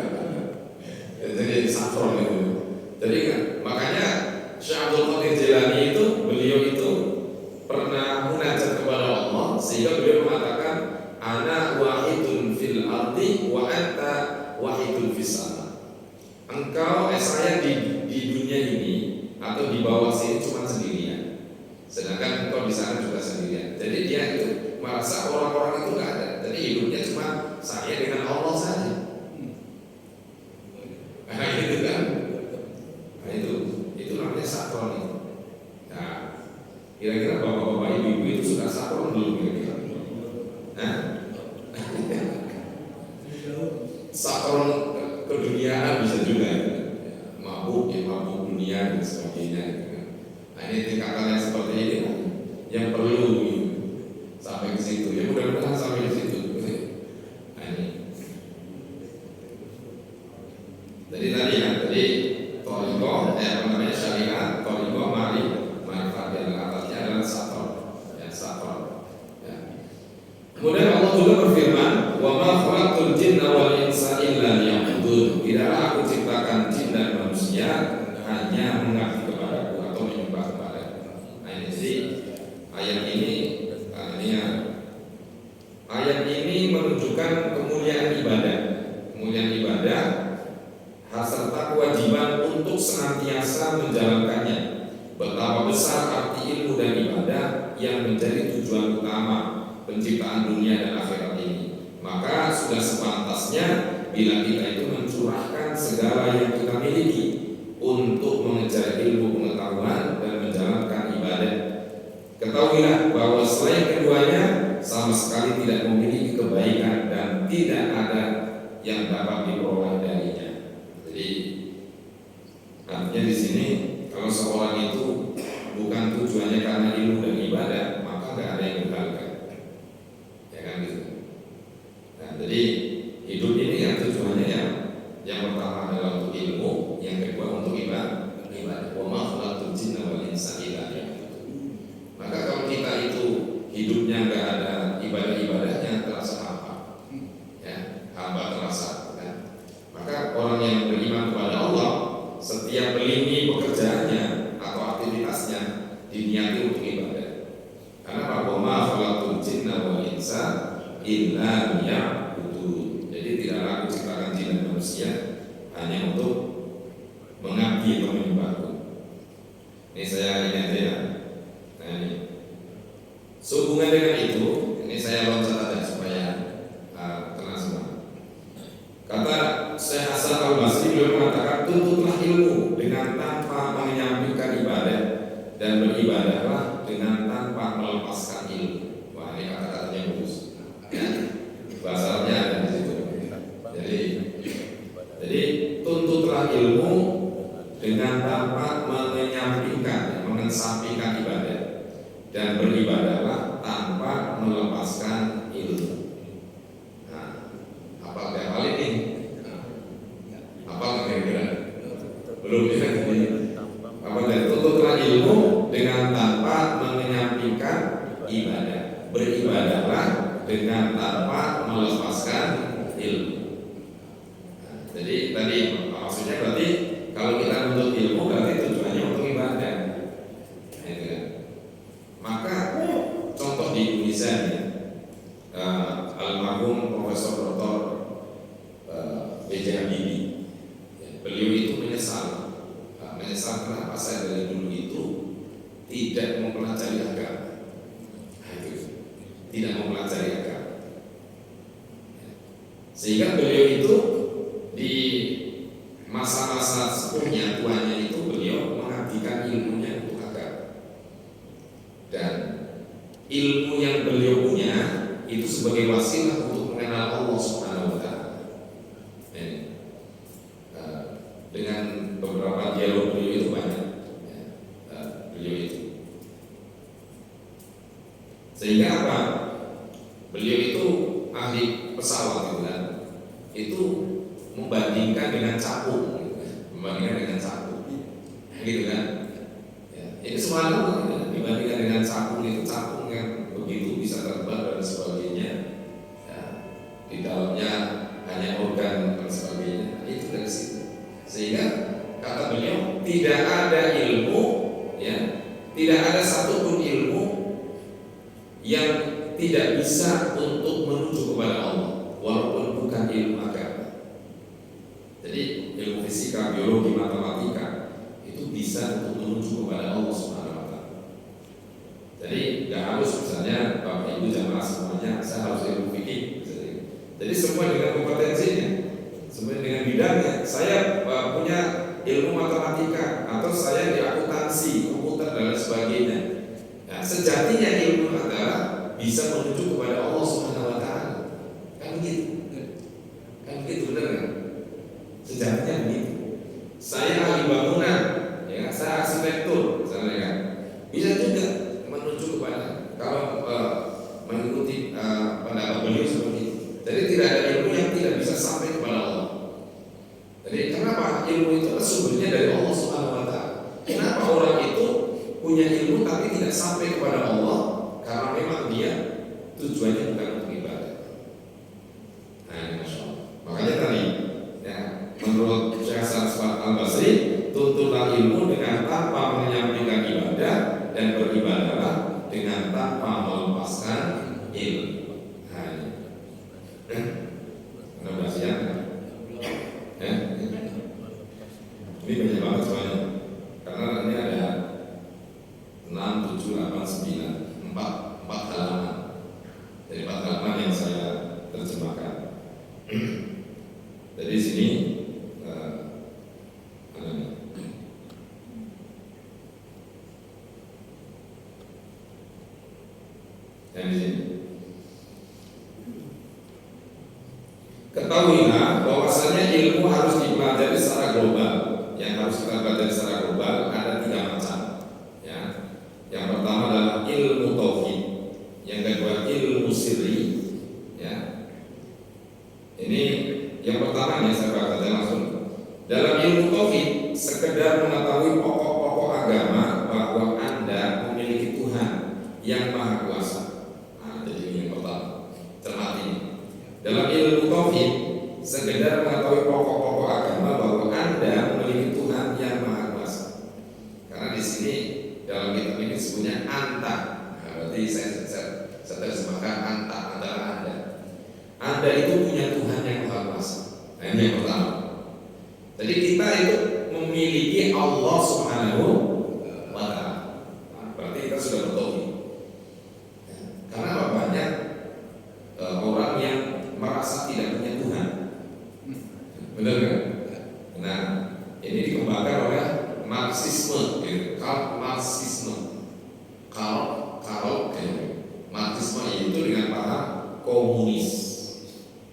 Jadi sakron itu. Jadi makanya Syekh Abdul Qadir Jilani itu, beliau itu pernah munajat kepada Allah sehingga beliau mengatakan ana wahidun fil ardi wa anta wahidun fis sama. Engkau saya di dunia ini atau di bawah sini cuma sendirian, sedangkan engkau di sana juga sendirian. Jadi dia itu merasa orang-orang itu nggak ada. Jadi hidupnya cuma saya dengan Allah saja. Nah itu kan, nah itu namanya sakron itu. Nah, kira-kira bapak-bapak ibu-ibu itu sudah sakron belum kira-kira? Nah, sakron keduniaan bisa juga ya. Mabuk dunia dan sebagainya gitu kan. Nah ini tingkatan yang seperti ini yang perlu sampai ke situ. Ya mudah-mudahan sampai ke situ. Nah ini. Jadi tadi ya, toriko, apa namanya syariat, toriko, marifat yang atasnya adalah sakron, ya sakron. Ya. Kemudian Allah juga berfirman, wa ma khalaqtul jinna wal insa illa liya'budun. Tidaklah aku ciptakan jin dan manusia hanya mengabdi kepadaku atau menyembah kepadaku. Nah ini jadi ayat ini, ayat ini menunjukkan kemuliaan ibadah, serta kewajiban untuk senantiasa menjalankannya. Betapa besar arti ilmu dan ibadah yang menjadi tujuan utama penciptaan dunia dan akhirat ini. Maka sudah sepantasnya bila kita itu mencurahkan segala yang kita miliki untuk mengejar ilmu pengetahuan dan menjalankan ibadah. Ketahuilah bahwa selain keduanya sama sekali tidak memiliki kebaikan dan tidak ada yang dapat diperoleh darinya. Jadi artinya di sini kalau seorang itu bukan tujuannya karena ilmu dan ibadah, maka nggak ada yang dilakukan, ya kan gitu. Nah, jadi hidup ini yang tujuannya yang pertama adalah untuk ilmu, yang kedua untuk ibadah. Wa ma khalaqtul jinna wal insa illa liya'budun. Maka kalau kita itu hidupnya nggak ada ibadah-ibadahnya, terasa apa? Ya, hamba terasa. Kan? Maka orang yang beriman kepada Allah, setiap lini pekerjaannya atau aktivitasnya diniati untuk ibadah. Karena wa ma khalaqtul jinna wal insa illa liya'budun. Jadi tidaklah aku ciptakan jin dan manusia hanya untuk mengabdi atau menyembahku. Ini saya ini aja ya. Nah ini. Sehubungan dengan itu, ini saya loncat aja supaya tenang semua. Kata Syekh Hasan Al-Basri, beliau mengatakan tuntutlah ilmu dengan tanpa menyampingkan ibadah dan beribadahlah dengan tanpa melepaskan ilmu. Wah ini kata-katanya bagus. Bahasa Arabnya ada di situ. Jadi tuntutlah ilmu dengan tanpa menyampingkan, mengesampingkan ibadah dan beribadahlah tanpa melepaskan ilmu. Nah, apa tiap kali ini? Apa kira-kira? Belum ya? Apa tuntutlah ilmu dengan tanpa menyampingkan ibadah, beribadahlah dengan tanpa melepaskan ilmu. Nah, jadi tadi maksudnya berarti kalau kita menuntut ilmu berarti tujuannya untuk ibadah. Nah, itu kan. Maka contoh di Indonesia nih, almarhum Profesor Dr. B.J. Habibie, beliau itu menyesal kenapa saya dari dulu itu tidak mempelajari agama. Nah, itu tidak mempelajari agama, sehingga beliau itu di masa-masa sepuhnya tuanya itu beliau mengabdikan ilmunya untuk agama, dan ilmu yang beliau punya itu sebagai wasilah untuk mengenal Allah Subhanahu wa Ta'ala. Dengan beberapa dialog beliau itu banyak, beliau itu, sehingga apa? Beliau itu ahli pesawat gitu kan, itu membandingkan dengan capung, gitu kan? Ya, ini selalu dibandingkan dengan capung itu, capung yang begitu bisa terbang dan sebagainya, ya, di dalamnya hanya organ dan sebagainya. Nah, itu dari situ. Sehingga kata beliau tidak ada ilmu, ya, tidak ada satupun ilmu yang tidak bisa untuk menuju kepada Allah, walaupun bukan ilmu agama. Jadi ilmu fisika, biologi, matematika itu bisa untuk menuju kepada Allah Subhanahu wa Ta'ala. Jadi nggak harus misalnya Bapak Ibu jamaah semuanya saya harus ilmu fikih. Jadi semua dengan kompetensinya, semua dengan bidangnya. Saya punya ilmu matematika atau saya di akuntansi, komputer dan lain sebagainya. Nah, sejatinya ilmu adalah bisa menuju kepada Allah Subhanahu wa Ta'ala. Kan begitu? Kan begitu, benar kan? Sejatinya begitu. Saya ahli bangunan, ya, saya arsitektur, misalnya kan. Bisa juga menuju kepada, kalau mengikuti pendapat beliau seperti itu. Jadi tidak ada ilmu yang tidak bisa sampai kepada Allah. Jadi kenapa ilmu itu sumbernya dari Allah Subhanahu wa Ta'ala? Kenapa orang itu punya ilmu tapi tidak sampai kepada Allah? Karena memang dia tujuannya bukan untuk ibadah. Nah, ini Masya Allah. Makanya tadi, ya, menurut Syekh Hasan Al-Basri, tuntutlah ilmu dengan tanpa menyampaikan ibadah dan beribadahlah dengan tanpa melepaskan ilmu. Nah, ini. Mudah siang. Ini banyak banget soalnya, karena ini ada 6, 7, 8, 9, 4 halaman. Dari 4 halaman yang saya terjemahkan. Dari sini yang di sini. Ketahuilah bahwasanya ilmu harus dipelajari secara global. Yang harus kita pelajari secara global ada 3 macam. Ya. Yang pertama adalah ilmu tauhid, yang kedua ilmu sirri. Ya. Ini yang pertama nih, saya baca langsung. Dalam ilmu tauhid, sekedar mengetahui pokok-pokok agama bahwa Anda memiliki Tuhan yang Maha Kuasa. Nah, jadi ini yang pertama. Cermati. Dalam ilmu tauhid, sekedar mengetahui pokok-pokok agama bahwa Anda memiliki Tuhan yang Maha Kuasa. Karena di sini dalam kitab ini disebutnya Anta. Nah, berarti saya terjemahkan Anta adalah Anda. Anda itu punya Tuhan yang Maha Kuasa. Nah, ini yang pertama. Jadi kita itu memiliki Allah Subhanahu wa Ta'ala. Nah, berarti kita sudah bertauhid. Karena banyak orang yang merasa tidak punya Tuhan. Benar kan? Nah, ini dikembangkan oleh Marxisme, gitu. Marxisme. Kalau Marxisme itu dengan para komunis.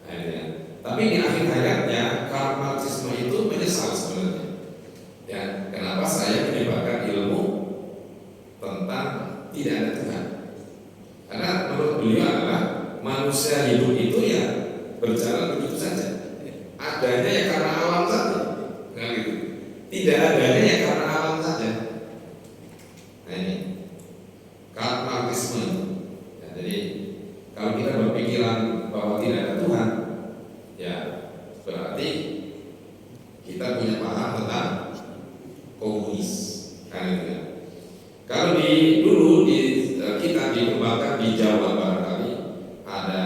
Nah, ya. Tapi di akhir hayatnya Karl Marxisme itu menyesal sebenarnya. Ya, kenapa saya menyebarkan ilmu tentang tidak ada Tuhan? Karena menurut beliau adalah manusia hidup itu ya berjalan begitu saja. Adanya ya karena alam saja, nah, gitu. Tidak adanya ya karena alam saja. Nah, ini Karl Marxisme. Ya, jadi Kalau kita berpikiran bahwa tidak ada Tuhan, ya berarti kita punya paham tentang komunis, kan gitu ya. Kalau dulu kita dikembangkan di Jawa barangkali ada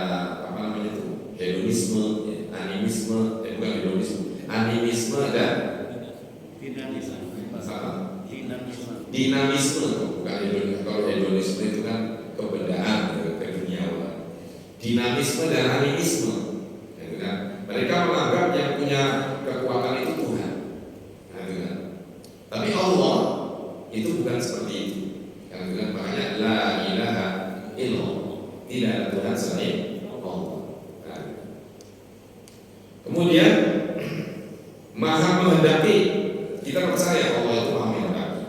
apa namanya itu hedonisme, ya, animisme, bukan hedonisme, animisme dan dinamisme, bukan hedonisme. Kalau hedonisme itu kan kebendaan, keduniawan. Dinamisme dan animisme, ya, kan? Mereka menganggap yang punya kekuatan itu Tuhan, ya, kan? Tapi Allah itu bukan seperti itu, kan? Makanya la ilaha illallah, tidak ada Tuhan selain Allah. Nah. Kemudian Maha menghendaki, kita percaya Allah itu Maha menghendaki.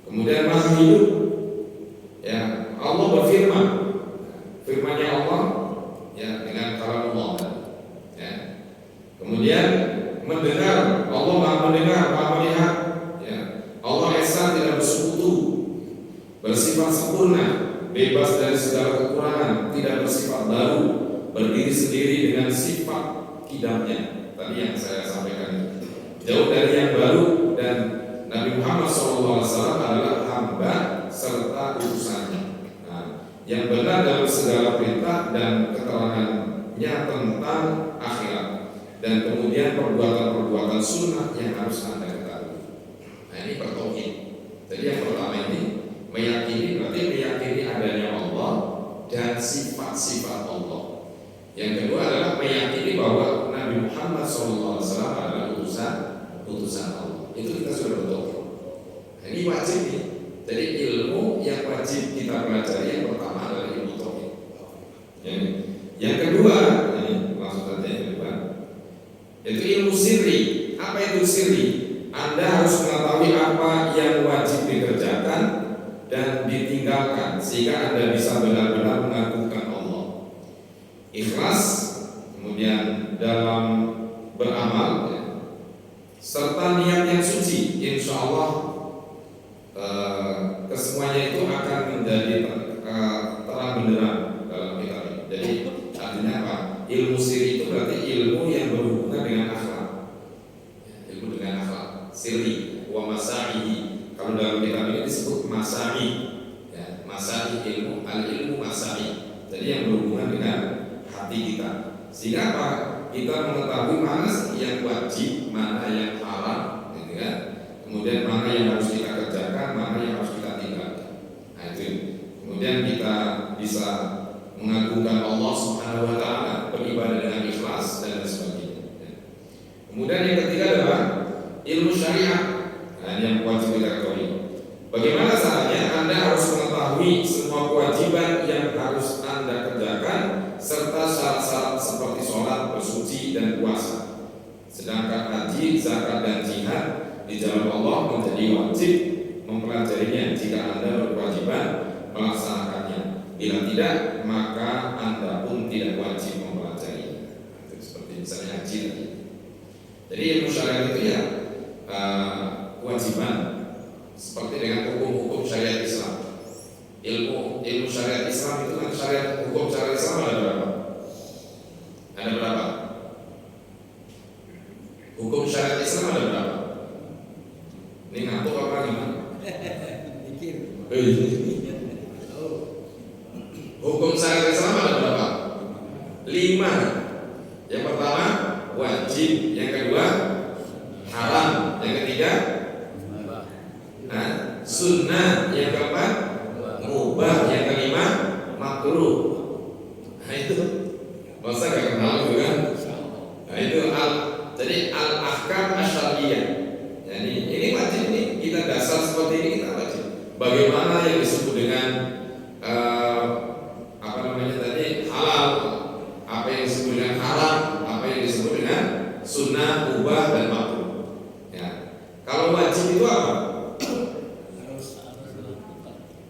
Kemudian Maha hidup, ya Allah berfirman, firman-Nya Allah, ya dengan kalamullah, ya. Kemudian mendengar, Allah Maha mendengar, Maha melihat, ya. Allah Esa tidak bersekutu, bersifat sempurna, bebas dari segala kekurangan, tidak bersifat baru, berdiri sendiri dengan sifat kidamnya. Tadi yang saya sampaikan, jauh dari yang baru, dan Nabi Muhammad SAW adalah hamba serta utusannya. Nah, yang benar dalam segala perintah dan keterangannya tentang akhirat, dan kemudian perbuatan-perbuatan sunnah yang harus Anda ketahui. Nah, ini bertauhid. Jadi yang pertama ini meyakini, berarti meyakini adanya Allah dan sifat-sifat Allah. Yang kedua adalah meyakini bahwa Nabi Muhammad SAW adalah utusan Allah. Itu kita sudah bertauhid. Nah, ini wajib nih. Jadi ilmu yang wajib kita pelajari yang pertama adalah ilmu tauhid. Yang kedua, ini maksudnya yang kedua, itu ilmu sirri. Apa itu sirri? Anda harus mengetahui apa yang wajib dikerjakan dan ditinggalkan sehingga Anda bisa benar-benar mengagungkan Allah. Ikhlas, kemudian dalam beramal, ya, serta niat yang suci, insya Allah kesemuanya itu akan menjadi terang benderang dalam kitab ini. Jadi artinya apa? Ilmu sirri itu berarti ilmu yang berhubungan dengan akhlak, ya, ilmu dengan akhlak. Sirri wa masa'ihi, kalau dalam kitab ini disebut masa'i, ya, masa'i ilmu, al-ilmu masa'i. Jadi yang berhubungan dengan hati kita, sehingga apa? Kita mengetahui mana yang wajib, mana yang haram, gitu kan? Kemudian mana yang harus kita kerjakan, mana yang harus kita tinggalkan. Nah itu. Kemudian kita bisa mengagungkan Allah Subhanahu Wa Taala, beribadah dengan ikhlas dan sebagainya. Kemudian yang ketiga adalah ilmu syariat. Nah ini yang wajib kita ketahui. Bagaimana caranya? Anda harus mengetahui semua kewajiban yang harus Anda kerjakan serta syarat-syarat seperti sholat, bersuci, dan puasa. Sedangkan haji, zakat, dan jihad di jalan Allah menjadi wajib mempelajarinya jika Anda berkewajiban melaksanakannya. Bila tidak, maka Anda pun tidak wajib mempelajarinya. Seperti misalnya haji tadi. Jadi ilmu syariat itu ya kewajiban seperti dengan hukum-hukum syariat Islam. Ilmu syariat Islam itu kan hukum syariat Islam ada berapa? Ada berapa? Hukum syariat Islam ada berapa? Ini ngantuk apa gimana? Hukum syariat Islam ada berapa? 5. Yang pertama wajib, yang kedua haram, yang ketiga sunnah, yang keempat mubah, yang kelima makruh. Nah itu masa gak kenal juga kan? Nah itu jadi al-ahkam asyariyah. Jadi ini wajib nih, kita dasar seperti ini kita wajib. Bagaimana yang disebut dengan apa namanya tadi halal, apa yang disebut dengan haram, apa yang disebut dengan sunnah, mubah, dan makruh. Ya. Kalau wajib itu apa?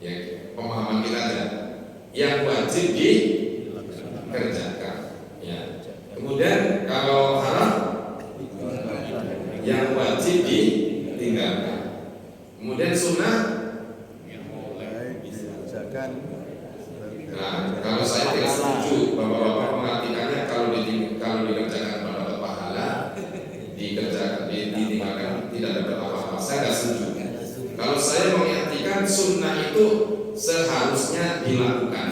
Ya, pemahaman kita ada. Yang wajib dikerjakan. Ya. Kemudian kalau haram, yang wajib ditinggalkan. Kemudian sunnah, nah, kalau saya tidak tahajud, bapak-bapak mengartikannya kalau dikerjakan mendapat pahala, ditinggalkan tidak dapat apa-apa. Saya nggak setuju. Kalau saya mengartikan sunnah itu seharusnya dilakukan.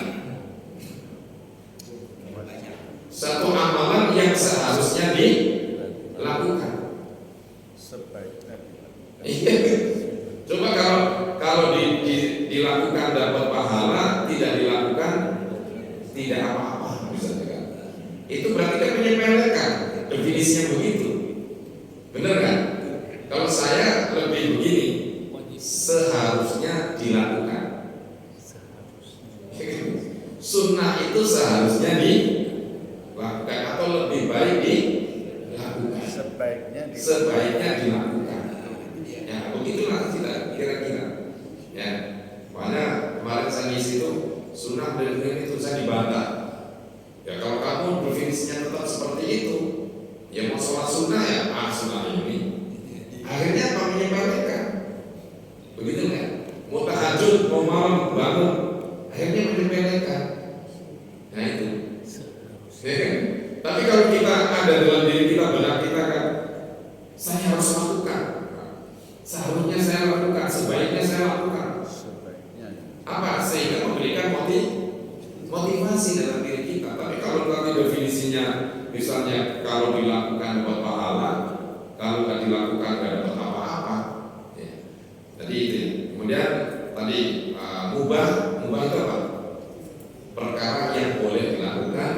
Satu amalan yang seharusnya dilakukan. Iya. Coba kalau dilakukan dapat pahala, tidak dilakukan tidak apa-apa, bisa juga. Itu berarti kan menyepelekan, definisinya begitu. Benar kan? Kalau saya lebih begini, seharusnya dilakukan. Sunnah itu seharusnya dilakukan atau lebih baik dilakukan. Sebaiknya dilakukan. Ya begitulah kita kira-kira. Ya, mana kemarin saya ngisi itu sunnah dan itu saya dibantah. Ya kalau kamu definisinya tetap seperti itu, ya mau sholat sunnah ya sunnah ini. Akhirnya apa menyepelekan? Begitu kan? Mau tahajud, mau malam bangun, akhirnya menyepelekan. Nah itu. Ya kan? Tapi kalau kita ada dalam diri kita, benar kita kan, saya harus lakukan. Seharusnya saya lakukan, sebaiknya saya lakukan. Apa? Sehingga memberikan motivasi dalam diri kita. Tapi kalau tadi definisinya, misalnya kalau dilakukan dapat pahala, kalau tidak dilakukan tidak dapat apa-apa. Ya. Jadi itu. Kemudian tadi mubah itu apa? Perkara yang boleh dilakukan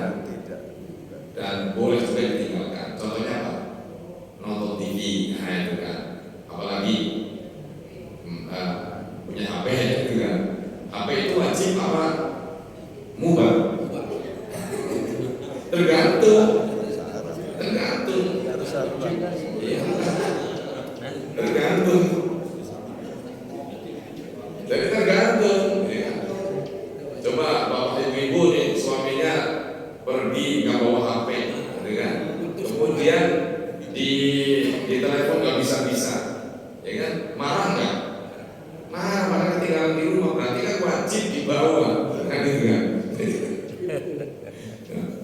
dan boleh juga ditinggalkan. Contohnya apa? Nonton TV, nah itu kan. Apalagi punya HP gitu kan. HP itu wajib apa? Mubah. Tergantung. Iya. Tergantung. Jadi tergantung. Ya. Coba bapak ibu nih suaminya pergi nggak bawa HP, gitu kan? Kemudian di telepon nggak bisa, ya kan? Marah nggak? Marah ketinggalan di rumah, berarti kan wajib dibawa, kan gitu kan?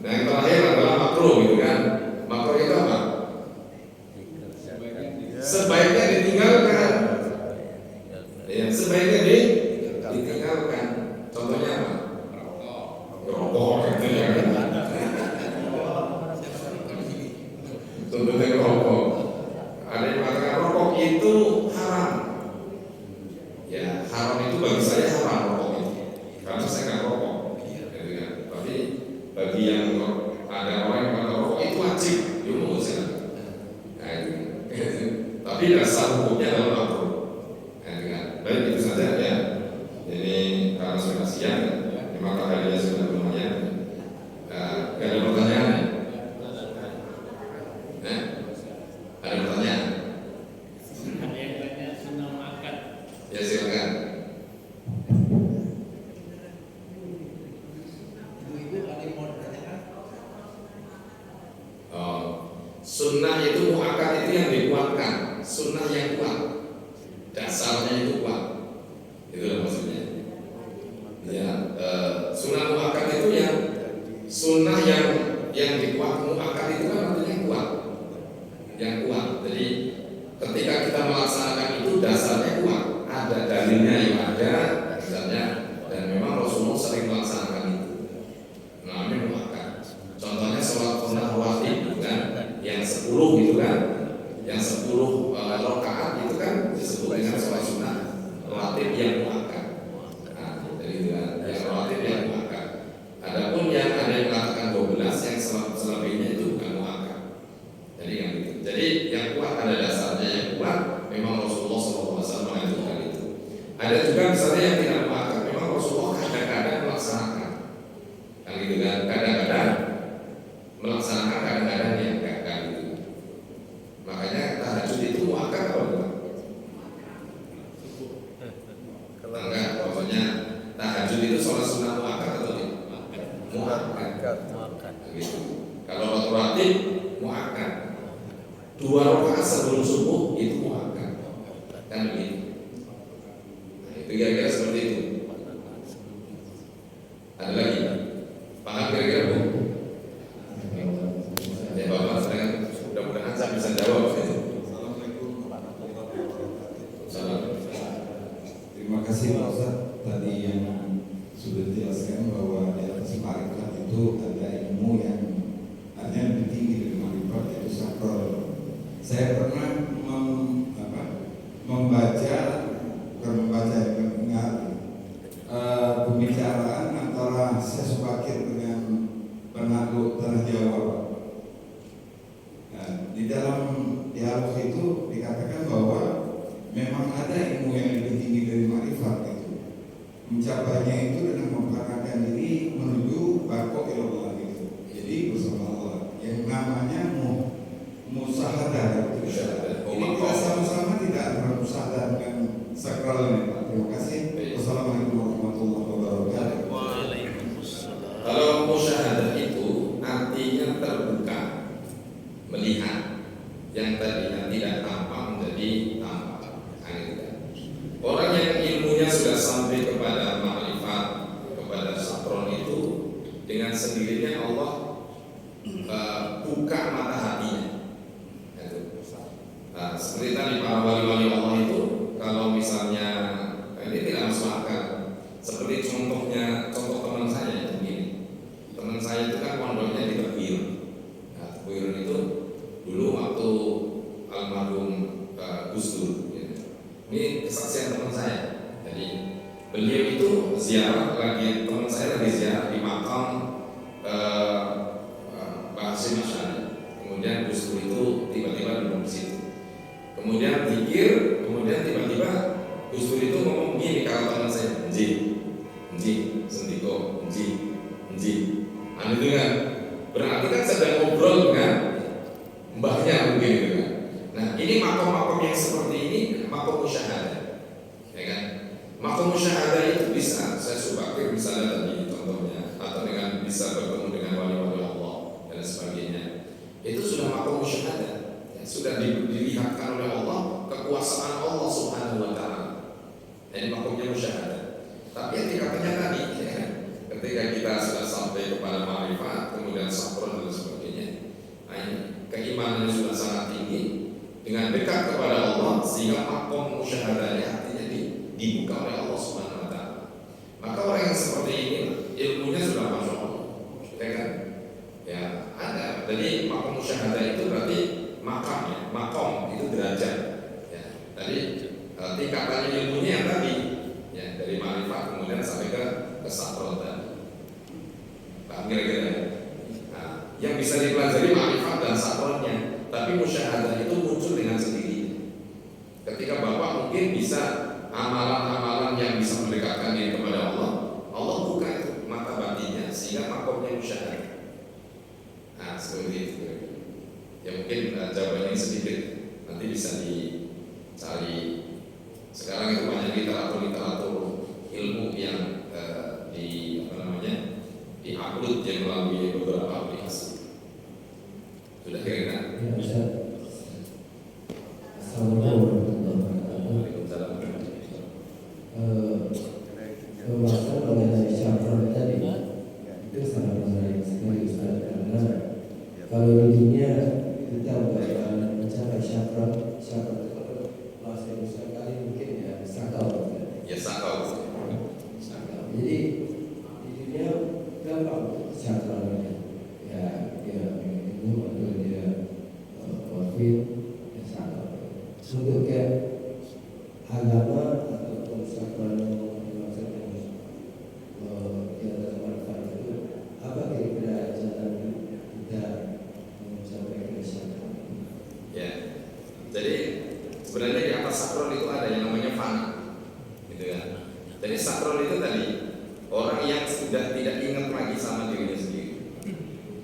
Nah yang terakhir adalah makruh, gitu kan? Makruh itu apa? Sebaiknya ditinggalkan. Ya, sebaiknya ditinggalkan. Contohnya apa? Rokok, gitu ya kan? Contohnya rokok. Ada yang mengatakan rokok itu haram. Ya, haram itu bagi saya haram rokok itu. Karena saya nggak rokok. Ya, tapi bagi yang ada orang yang mengatakan rokok itu wajib, dia mau saya. Nah, itu. Tapi dasar hukumnya adalah makruh. Baik itu saja ya. Ini karena sudah siang, maka hadiah sudah lumayan. Gak ada pertanyaan? Ada pertanyaan? Ada yang tanya sunnah makan. Ya silakan. Sunnah itu muakkad itu yang dikuatkan, sunnah yang kuat, dasarnya itu kuat. Itulah maksudnya. Ya, sunnah muakkad itu yang sunnah yang dikuat, muakkad itu kan artinya kuat, yang kuat. Jadi ketika kita melaksanakan itu dasarnya kuat, ada dalilnya yang ada, misalnya, dan memang Rasulullah sering melaksanakan itu. Namanya muakkad. Contohnya sholat sunnah rawatib, gitu kan, yang 10 gitu kan, yang 10 rakaat itu kan disebut dengan sholat sunnah rawatib yang muakkad. Nah, jadi yang rawatib yang muakkad. Adapun yang ada yang mengatakan 12 yang selebihnya itu bukan muakkad. Jadi yang itu. Jadi yang kuat ada dasarnya yang kuat. Memang Rasulullah SAW mengajarkan itu. Ada juga misalnya yang tidak muakkad. Memang Rasulullah kadang-kadang melaksanakan. Kan gitu kan? Kadang-kadang melaksanakan, kadang-kadang yang enggak gitu. Makanya tahajud itu muakkad apa bukan? Enggak, pokoknya tahajud itu sholat sunnah muakkad atau tidak? Muakkad. Gitu. Kalau rawatib muakkad. 2 rakaat sebelum subuh itu muakkad. Kan begitu. Nah, itu kira-kira seperti itu. Ada lagi? Paham? kira-kira Bu. Ya Bapak, mudah-mudahan saya bisa jawab. Assalamualaikum warahmatullahi wabarakatuh. Salam. Terima kasih Pak Ustadz tadi yang sudah dijelaskan bahwa di atas makrifat itu ada ilmu yang artinya lebih tinggi dari makrifat, yaitu sakral. Saya pernah mendengar pembicaraan antara Syekh Subakir dengan penakluk tanah Jawa, Pak. Nah, di dalam dialog itu dikatakan bahwa memang ada ilmu yang lebih tinggi dari makrifat itu. Mencapainya itu dengan memperkenalkan diri menuju bako ilallah itu. Jadi bersama Allah yang namanya musahadah. Ini kita sama-sama tidak antara musahadah dengan sakral ini, Pak. Terima kasih. Wassalamualaikum warahmatullahi wabarakatuh. Waalaikumsalam. Kalau musyahadah itu artinya terbuka, melihat yang tadinya tidak tampak menjadi tampak. Orang yang ilmunya sudah sampai kepada makrifat, kepada sakron itu, dengan sendirinya Allah buka mata hatinya. Nah, seperti tadi para wali-wali Allah itu, kalau misalnya ini tidak masuk akal. Seperti contoh teman saya itu begini. Teman saya itu kan pondoknya di Tebuirun. Nah, Tebuirun itu dulu waktu almarhum Gus Dur. Ini kesaksian teman saya. Jadi beliau itu ziarah lagi, teman saya lagi ziarah di makam Pak Hasyim Asy'ari. Kemudian Gus Dur itu tiba-tiba duduk di situ. Kemudian zikir, kemudian tiba-tiba Gus Dur itu ngomong begini kalau teman saya, sendiko, anu itu kan, berarti kan sedang ngobrol kan, mbahnya mungkin gitu kan. Nah ini makom-makom yang seperti ini, makom musyahadah, ya kan? Makom musyahadah itu bisa, saya Subakir misalnya tadi contohnya, atau dengan bisa bertemu dengan wali-wali Allah dan sebagainya, itu sudah makom musyahadah. Sudah dilihatkan oleh Allah kekuasaan Allah Subhanahu wa taala. Ini makomnya musyahadah. Tapi yang dikatakan tadi, ya, ketika kita sudah sampai kepada makrifat, kemudian sakron dan sebagainya, keimanannya sudah sangat tinggi, dengan dekat kepada Allah, sehingga makom musyahadahnya artinya dibuka oleh Allah Subhanahu wa taala. Maka orang yang seperti ini ilmunya sudah masya Allah, ya kan? Ya ada. Jadi makom musyahadah itu berarti makam ya, makom itu derajat. Ya, tadi tingkatannya ilmunya yang tadi, ya dari makrifat kemudian sampai ke sakron tadi. Paham kira-kira? Nah, yang bisa dipelajari makrifat dan sakronnya, tapi musyahadah itu muncul dengan sendirinya. Ketika Bapak mungkin bisa amalan-amalan yang bisa mendekatkan diri kepada Allah, Allah buka itu mata batinnya sehingga makomnya musyahadah. Nah, seperti itu. Ya mungkin jawabannya sedikit, nanti bisa dicari. Sekarang itu banyak literatur ilmu yang di-upload yang melalui beberapa aplikasi. Sudah kira-kira? Ya, Ustaz. Assalamualaikum warahmatullahi Waalaikumsalam. Pembahasan mengenai syafran tadi itu sangat menarik sekali, Ustaz, karena kalau di dunia kita mencapai syafran itu bahasa Indonesia kali mungkin ya sakal. Ya sakal. Jadi di dunia gampang syafrannya. Ya dia minum atau dia wafil ya sakal. Untuk ke agama ataupun syafran yang dimaksudkan di atas manfaat itu, apa kira-kira jalan kita mencapai ke syafran? Ya. Jadi sebenarnya di atas sakron itu ada yang namanya fana, gitu kan. Jadi sakron itu tadi orang yang sudah tidak ingat lagi sama dirinya sendiri,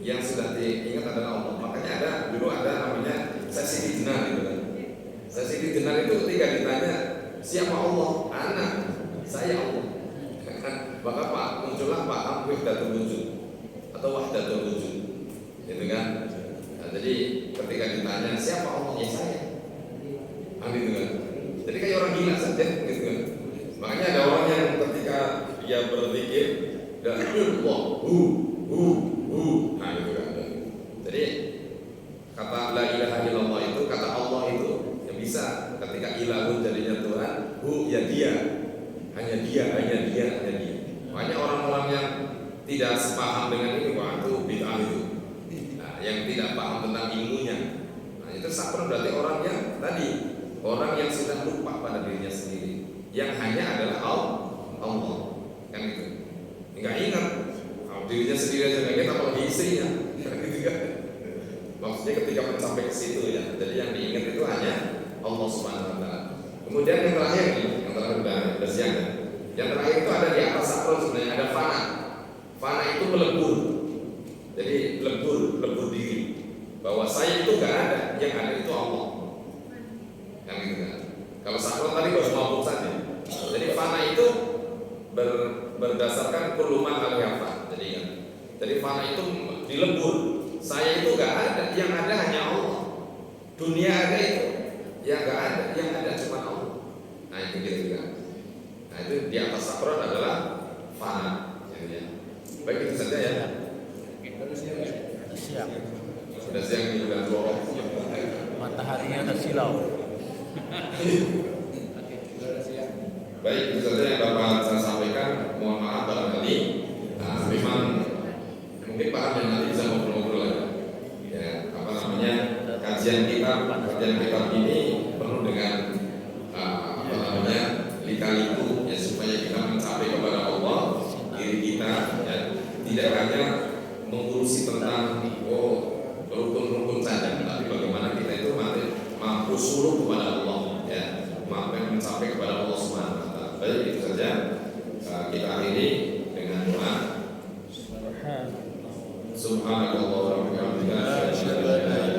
yang sudah diingat adalah Allah. Makanya dulu ada namanya sesi dijenar gitu kan. Sesi dijenar itu ketika ditanya siapa Allah, anak saya Allah. Maka Pak muncullah Pak wahdatul wujud atau wahdatul wujud, gitu kan. Nah, jadi ketika ditanya siapa Allah, ya saya. Gitu kan. Jadi kayak orang gila saja, gitu kan. Makanya ada orang yang ketika dia berzikir dan Allah, Nah itu kan. Jadi kata la ilaha illallah itu, kata Allah itu yang bisa ketika ilahun jadinya Tuhan, ya dia, hanya dia. Banyak orang-orang yang tidak sepaham dengan ini, wah itu bid'ah itu. Nah, yang tidak paham tentang ilmunya, nah itu sabar berarti orang yang tadi, orang yang sudah lupa pada dirinya sendiri, yang hanya adalah Allah, kan gitu. Enggak ingat dirinya sendiri aja nggak ingat, apalagi istrinya. Maksudnya ketika mencapai ke situ ya, jadi yang diingat itu hanya Allah Subhanahu Wa Taala. Kemudian yang terakhir nih, yang terakhir udah siang. Yang terakhir itu ada di atas sakral sebenarnya ada fana. Fana itu melebur. Jadi lebur diri. Bahwa saya itu nggak ada, yang ada itu Allah. Yang gitu kan. Kalau sakral tadi baru mabuk saja. Jadi fana itu berdasarkan kuluman al-yafa. Jadi fana itu dilebur. Saya itu nggak ada, yang ada hanya Allah. Dunia ada itu, yang nggak ada, yang ada cuma Allah. Nah itu gitu kan. Nah itu di atas sakral adalah fana. Baik itu saja ya. Siap. Sudah siang ini sudah lorong. Mataharinya tersilau. Baik itu saja yang dapat saya sampaikan. Mohon maaf barangkali memang mungkin Pak Arden nanti bisa ngobrol-ngobrol lagi. Ya, apa namanya kajian kita ini penuh dengan apa namanya lika-liku ya, supaya kita mencapai kepada Allah diri kita ya, tidak hanya mengurusi tentang rukun-rukun saja, tapi bagaimana kita itu mampu suruh kepada Allah ya, mampu mencapai kepada Allah Subhanahu Wa Taala. Baik itu saja kita akhiri dengan doa. Subhanallah wa bihamdihi.